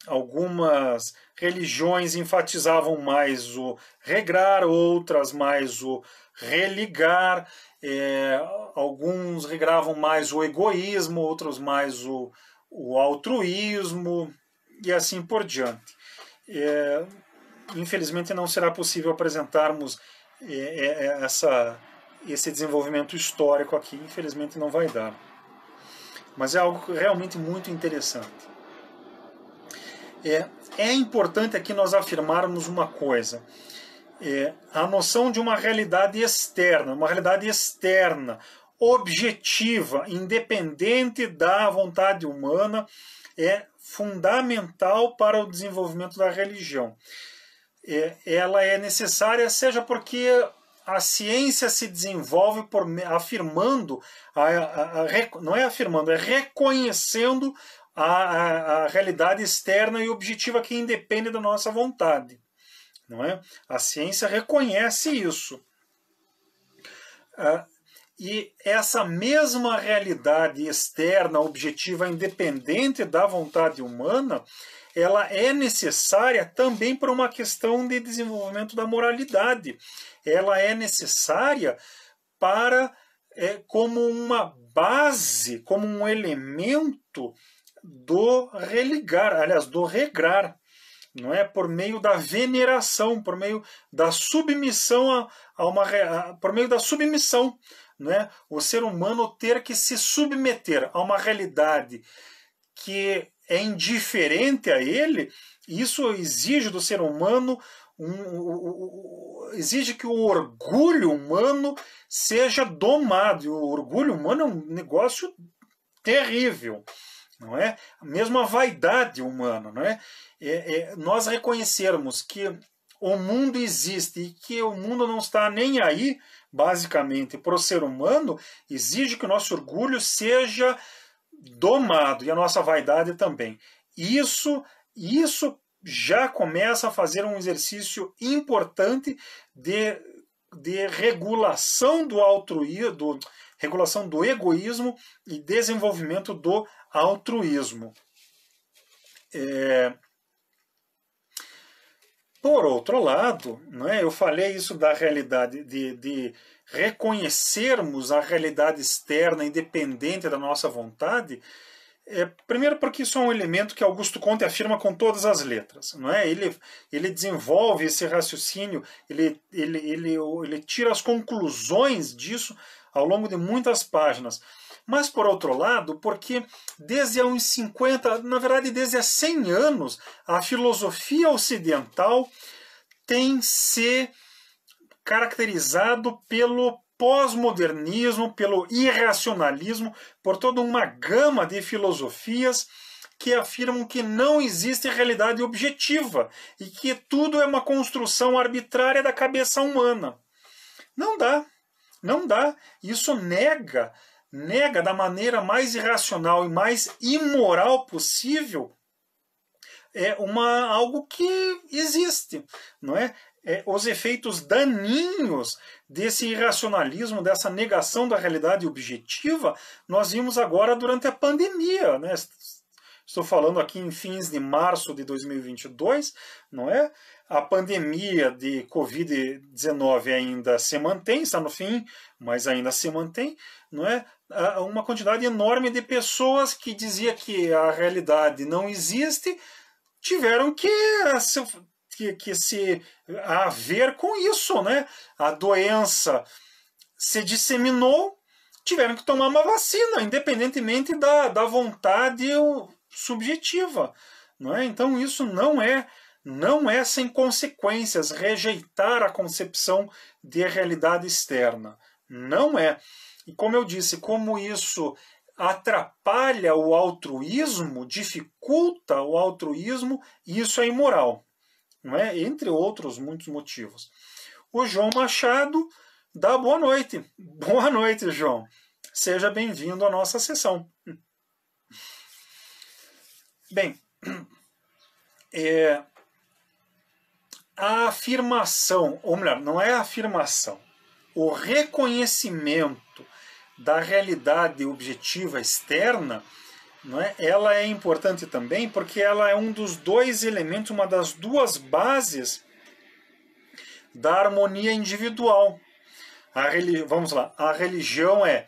Algumas religiões enfatizavam mais o regrar, outras mais o religar, alguns regravam mais o egoísmo, outros mais o altruísmo e assim por diante. Infelizmente não será possível apresentarmos esse desenvolvimento histórico aqui, infelizmente não vai dar. mas é algo realmente muito interessante. É importante aqui nós afirmarmos uma coisa. A noção de uma realidade externa, objetiva, independente da vontade humana, é fundamental para o desenvolvimento da religião. Ela é necessária, seja porque a ciência se desenvolve afirmando, não é afirmando, é reconhecendo a realidade externa e objetiva que independe da nossa vontade. Não é? A ciência reconhece isso. E essa mesma realidade externa, objetiva, independente da vontade humana, ela é necessária também para uma questão de desenvolvimento da moralidade. Ela é necessária para, como uma base, como um elemento do religar, aliás, do regrar. Não é? Por meio da veneração, por meio da submissão por meio da submissão, não é? O ser humano ter que se submeter a uma realidade que é indiferente a ele. Isso exige do ser humano exige que o orgulho humano seja domado. E o orgulho humano é um negócio terrível. Não é? Mesmo a vaidade humana, não é? Nós reconhecermos que o mundo existe e que o mundo não está nem aí, basicamente, para o ser humano, exige que o nosso orgulho seja domado e a nossa vaidade também. Isso já começa a fazer um exercício importante de regulação do altruísmo, regulação do egoísmo e desenvolvimento do altruísmo. Por outro lado, eu falei isso da realidade, de reconhecermos a realidade externa independente da nossa vontade. Primeiro porque isso é um elemento que Augusto Comte afirma com todas as letras. Ele desenvolve esse raciocínio, ele tira as conclusões disso ao longo de muitas páginas. Mas, por outro lado, porque desde há uns 50, na verdade desde há 100 anos, a filosofia ocidental tem se caracterizado pelo pós-modernismo, pelo irracionalismo, por toda uma gama de filosofias que afirmam que não existe realidade objetiva e que tudo é uma construção arbitrária da cabeça humana. Não dá. Isso nega da maneira mais irracional e mais imoral possível algo que existe, não é? Os efeitos daninhos desse irracionalismo, dessa negação da realidade objetiva, nós vimos agora durante a pandemia, né? Estou falando aqui em fins de março de 2022, não é? A pandemia de Covid-19 ainda se mantém, está no fim, mas ainda se mantém, não é? Uma quantidade enorme de pessoas que dizia que a realidade não existe, tiveram que se haver com isso, né? A doença se disseminou, tiveram que tomar uma vacina, independentemente da vontade subjetiva, não é? Então isso não é sem consequências rejeitar a concepção de realidade externa, não é. E como eu disse, como isso atrapalha o altruísmo, dificulta o altruísmo, isso é imoral, não é? Entre outros muitos motivos. O João Machado dá boa noite. Boa noite, João. Seja bem-vindo à nossa sessão. Bem, a afirmação, ou melhor, não é a afirmação, o reconhecimento da realidade objetiva externa, não é? Ela é importante também porque ela é um dos dois elementos, uma das duas bases da harmonia individual. Vamos lá, a religião é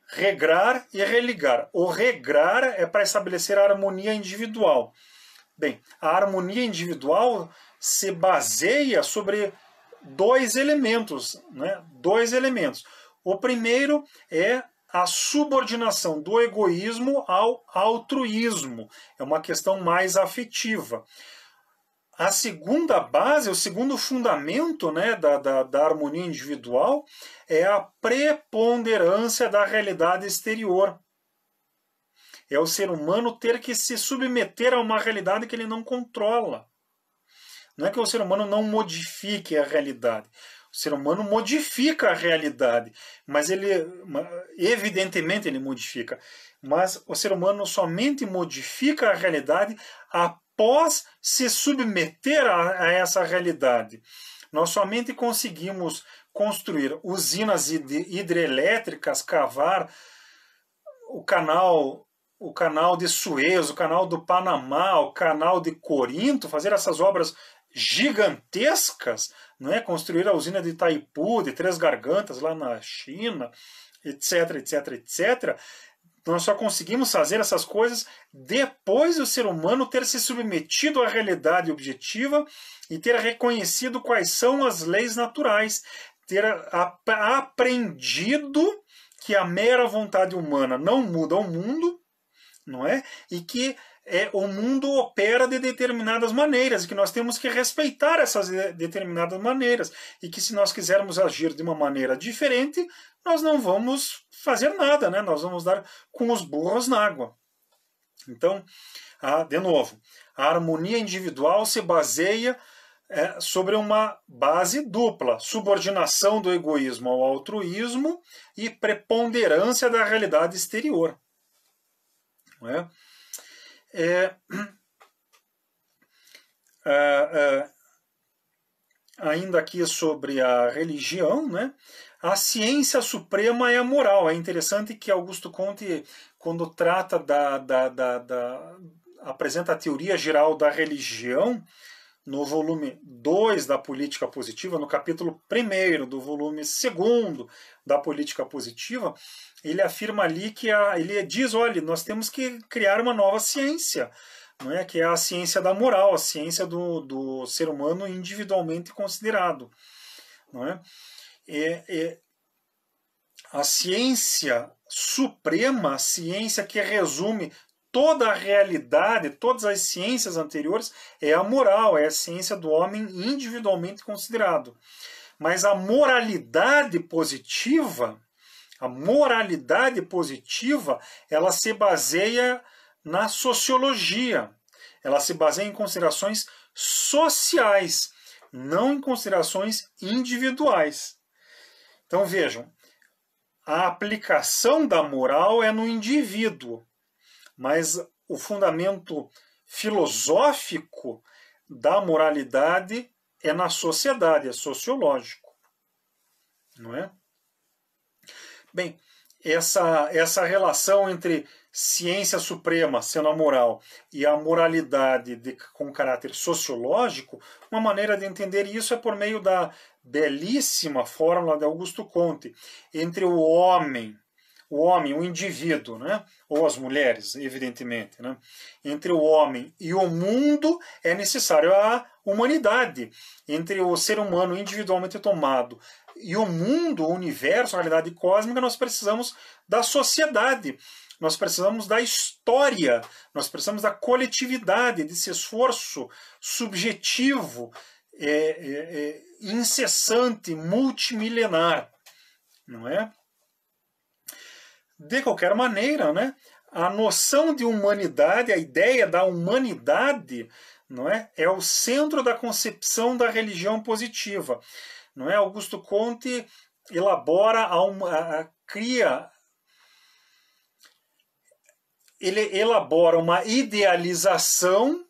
regrar e religar. O regrar é para estabelecer a harmonia individual. Bem, a harmonia individual se baseia sobre dois elementos, né? Dois elementos. O primeiro é a subordinação do egoísmo ao altruísmo. É uma questão mais afetiva. A segunda base, o segundo fundamento, né, da harmonia individual é a preponderância da realidade exterior. É o ser humano ter que se submeter a uma realidade que ele não controla. Não é que o ser humano não modifique a realidade. O ser humano modifica a realidade, mas evidentemente ele modifica. Mas o ser humano somente modifica a realidade após se submeter a essa realidade. Nós somente conseguimos construir usinas hidrelétricas, cavar o canal de Suez, o canal do Panamá, o canal de Corinto, fazer essas obras gigantescas, não é? Construir a usina de Itaipu, de Três Gargantas, lá na China, etc, etc, etc. Nós só conseguimos fazer essas coisas depois do ser humano ter se submetido à realidade objetiva e ter reconhecido quais são as leis naturais, ter aprendido que a mera vontade humana não muda o mundo, não é? E que o mundo opera de determinadas maneiras e que nós temos que respeitar essas determinadas maneiras e que se nós quisermos agir de uma maneira diferente, nós não vamos fazer nada, né? Nós vamos dar com os burros na água. Então, de novo, a harmonia individual se baseia sobre uma base dupla: subordinação do egoísmo ao altruísmo e preponderância da realidade exterior. Não é? Ainda aqui sobre a religião, né? A ciência suprema é a moral. É interessante que Augusto Comte, quando trata apresenta a teoria geral da religião, no volume 2 da Política Positiva, no capítulo 1º do volume 2º da Política Positiva, ele afirma ali que ele diz, olha, nós temos que criar uma nova ciência, não é? Que é a ciência da moral, a ciência do ser humano individualmente considerado. Não é? A ciência suprema, a ciência que resume toda a realidade, todas as ciências anteriores, é a moral, é a ciência do homem individualmente considerado. Mas a moralidade positiva, ela se baseia na sociologia. Ela se baseia em considerações sociais, não em considerações individuais. Então vejam, a aplicação da moral é no indivíduo, mas o fundamento filosófico da moralidade é na sociedade, é sociológico. Não é? Bem, essa relação entre ciência suprema, sendo a moral, e a moralidade com caráter sociológico, uma maneira de entender isso é por meio da belíssima fórmula de Augusto Comte, entre o homem, o indivíduo, né? Ou as mulheres, evidentemente, né? Entre o homem e o mundo é necessário a humanidade. Entre o ser humano individualmente tomado e o mundo, o universo, a realidade cósmica, nós precisamos da sociedade, nós precisamos da história, nós precisamos da coletividade, desse esforço subjetivo, incessante, multimilenar, não é? De qualquer maneira, né, a noção de humanidade, a ideia da humanidade, não é o centro da concepção da religião positiva. Não é? Augusto Comte ele elabora uma idealização,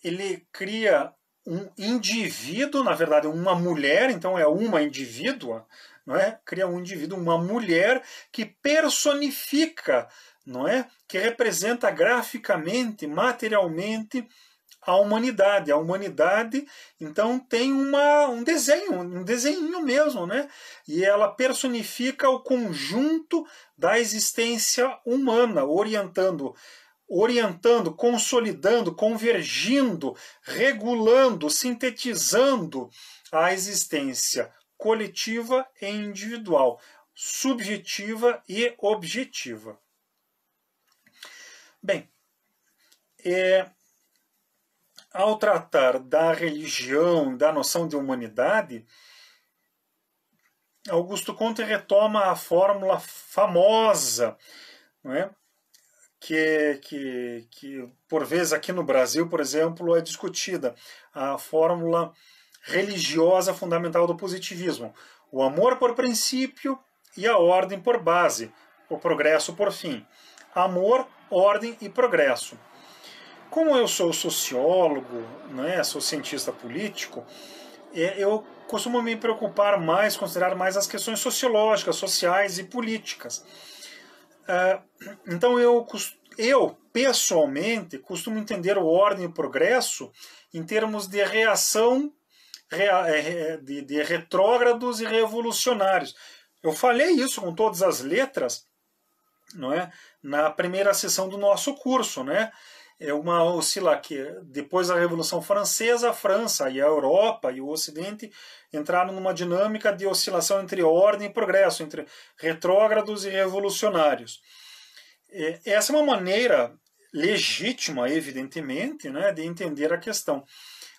ele cria um indivíduo, na verdade uma mulher, então é uma indivídua, não é? Cria um indivíduo, uma mulher que personifica, não é? Que representa graficamente, materialmente a humanidade. A humanidade, então, tem um desenho mesmo, né? E ela personifica o conjunto da existência humana, orientando, consolidando, convergindo, regulando, sintetizando a existência coletiva e individual. subjetiva e objetiva. Bem, ao tratar da religião, da noção de humanidade, Augusto Comte retoma a fórmula famosa, não é? que por vezes aqui no Brasil, por exemplo, é discutida, a fórmula religiosa fundamental do positivismo. O amor por princípio e a ordem por base, o progresso por fim. Amor, ordem e progresso. Como eu sou sociólogo, né, sou cientista político, eu costumo me preocupar mais, considerar mais as questões sociológicas, sociais e políticas. Então eu pessoalmente costumo entender o ordem e o progresso em termos de reação de retrógrados e revolucionários. Eu falei isso com todas as letras, não é? Na primeira sessão do nosso curso, né? Que depois da Revolução Francesa, a França e a Europa e o Ocidente entraram numa dinâmica de oscilação entre ordem e progresso, entre retrógrados e revolucionários. Essa é uma maneira legítima, evidentemente, né, de entender a questão.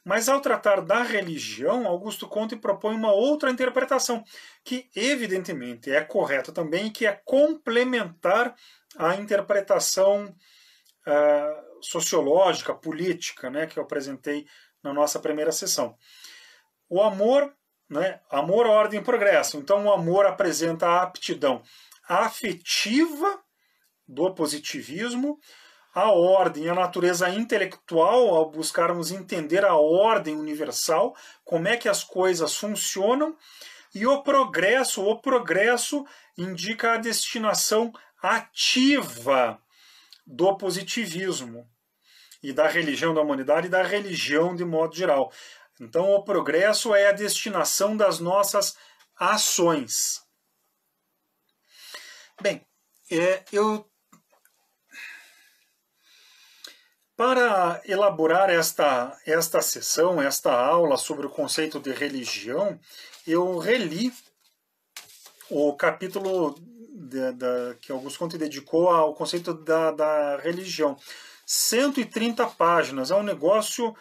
Mas ao tratar da religião, Augusto Comte propõe uma outra interpretação, que evidentemente é correta também, que é complementar à interpretação sociológica, política, né, que eu apresentei na nossa primeira sessão. O amor, né, amor, ordem e progresso. Então o amor apresenta a aptidão afetiva do positivismo, a ordem, a natureza intelectual, ao buscarmos entender a ordem universal, como é que as coisas funcionam, e o progresso indica a destinação ativa do positivismo e da religião da humanidade e da religião de modo geral. Então o progresso é a destinação das nossas ações. Bem, para elaborar esta sessão, esta aula sobre o conceito de religião, eu reli o capítulo que Augusto Comte dedicou ao conceito da religião. 130 páginas, é um negócio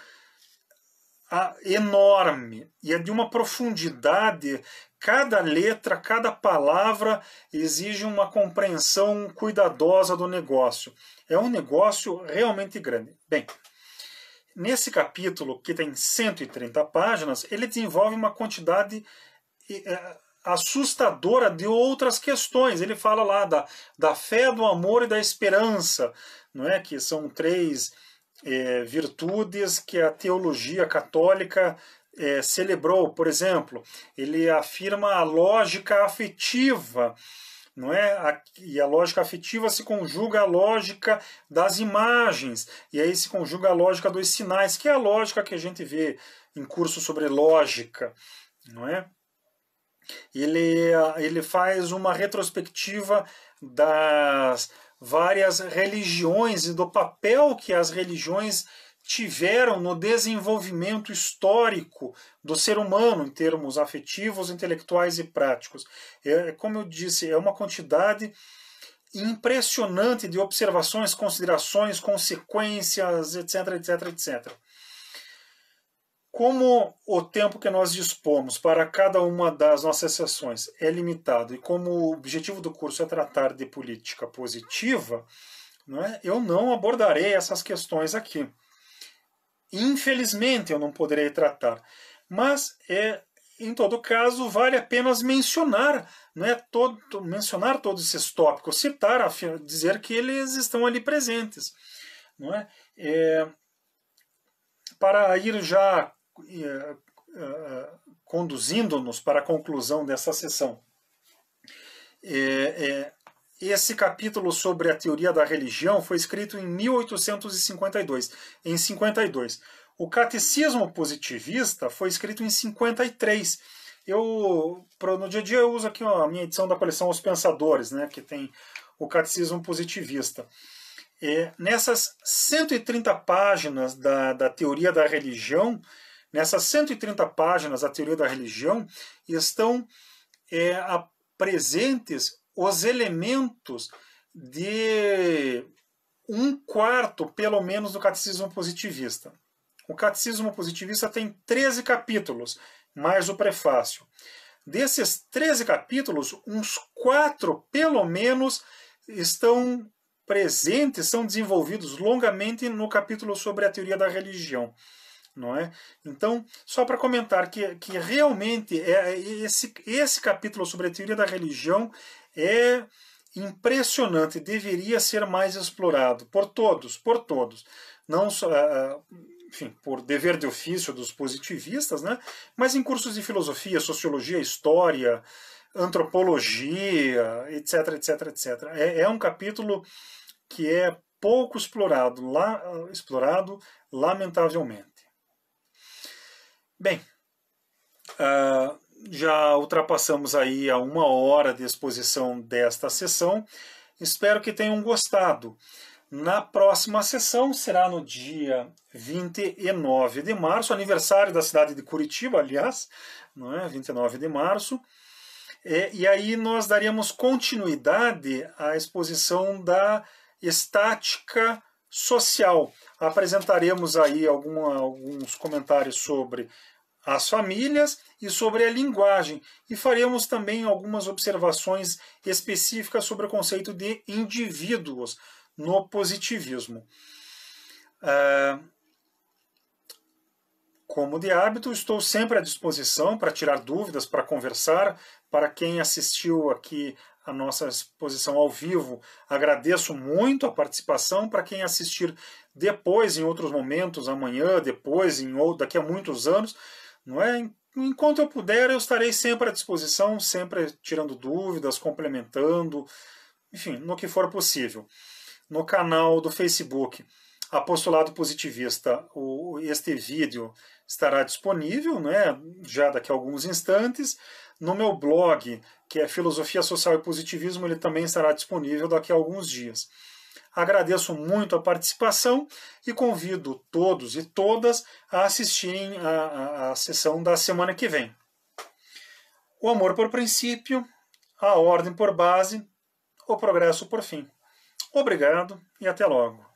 enorme e é de uma profundidade. Cada letra, cada palavra exige uma compreensão cuidadosa do negócio. É um negócio realmente grande. Bem, nesse capítulo, que tem 130 páginas, ele desenvolve uma quantidade assustadora de outras questões. Ele fala lá da fé, do amor e da esperança, não é? Que são três virtudes que a teologia católica celebrou. Por exemplo, ele afirma a lógica afetiva, não é? E a lógica afetiva se conjuga à lógica das imagens, e aí se conjuga à lógica dos sinais, que é a lógica que a gente vê em curso sobre lógica, não é? Ele faz uma retrospectiva das várias religiões e do papel que as religiões tiveram no desenvolvimento histórico do ser humano em termos afetivos, intelectuais e práticos. Como eu disse, é uma quantidade impressionante de observações, considerações, consequências, etc, etc, etc. Como o tempo que nós dispomos para cada uma das nossas sessões é limitado e como o objetivo do curso é tratar de política positiva, eu não abordarei essas questões aqui. Infelizmente eu não poderei tratar, mas em todo caso vale a pena mencionar, mencionar todos esses tópicos, citar, dizer que eles estão ali presentes, para ir já conduzindo-nos para a conclusão dessa sessão. Esse capítulo sobre a teoria da religião foi escrito em 1852, em 52. O Catecismo Positivista foi escrito em 53. No dia a dia eu uso aqui a minha edição da coleção Os Pensadores, que tem o Catecismo Positivista. Nessas 130 páginas da teoria da religião, nessas 130 páginas da teoria da religião, estão presentes os elementos de 1/4, pelo menos, do Catecismo Positivista. O Catecismo Positivista tem 13 capítulos, mais o prefácio. Desses 13 capítulos, uns 4, pelo menos, estão presentes, são desenvolvidos longamente no capítulo sobre a teoria da religião. Não é? Então, só para comentar que realmente esse capítulo sobre a teoria da religião é impressionante, deveria ser mais explorado por todos, não só, enfim, por dever de ofício dos positivistas, né? Mas em cursos de filosofia, sociologia, história, antropologia, etc, etc, etc. É um capítulo que é pouco explorado, lamentavelmente. Bem, já ultrapassamos aí a 1 hora de exposição desta sessão. Espero que tenham gostado. Na próxima sessão, será no dia 29 de março, aniversário da cidade de Curitiba, aliás, não é? 29 de março. E aí nós daríamos continuidade à exposição da estática social. Apresentaremos aí alguns comentários sobre as famílias e sobre a linguagem. E faremos também algumas observações específicas sobre o conceito de indivíduos no positivismo. Como de hábito, estou sempre à disposição para tirar dúvidas, para conversar. Para quem assistiu aqui a nossa exposição ao vivo, agradeço muito a participação. Para quem assistir depois, em outros momentos, amanhã, depois, daqui a muitos anos, não é? Enquanto eu puder, eu estarei sempre à disposição, sempre tirando dúvidas, complementando, enfim, no que for possível. No canal do Facebook Apostolado Positivista, este vídeo estará disponível, né, já daqui a alguns instantes. No meu blog, que é Filosofia Social e Positivismo, ele também estará disponível daqui a alguns dias. Agradeço muito a participação e convido todos e todas a assistirem a sessão da semana que vem. O amor por princípio, a ordem por base, o progresso por fim. Obrigado e até logo.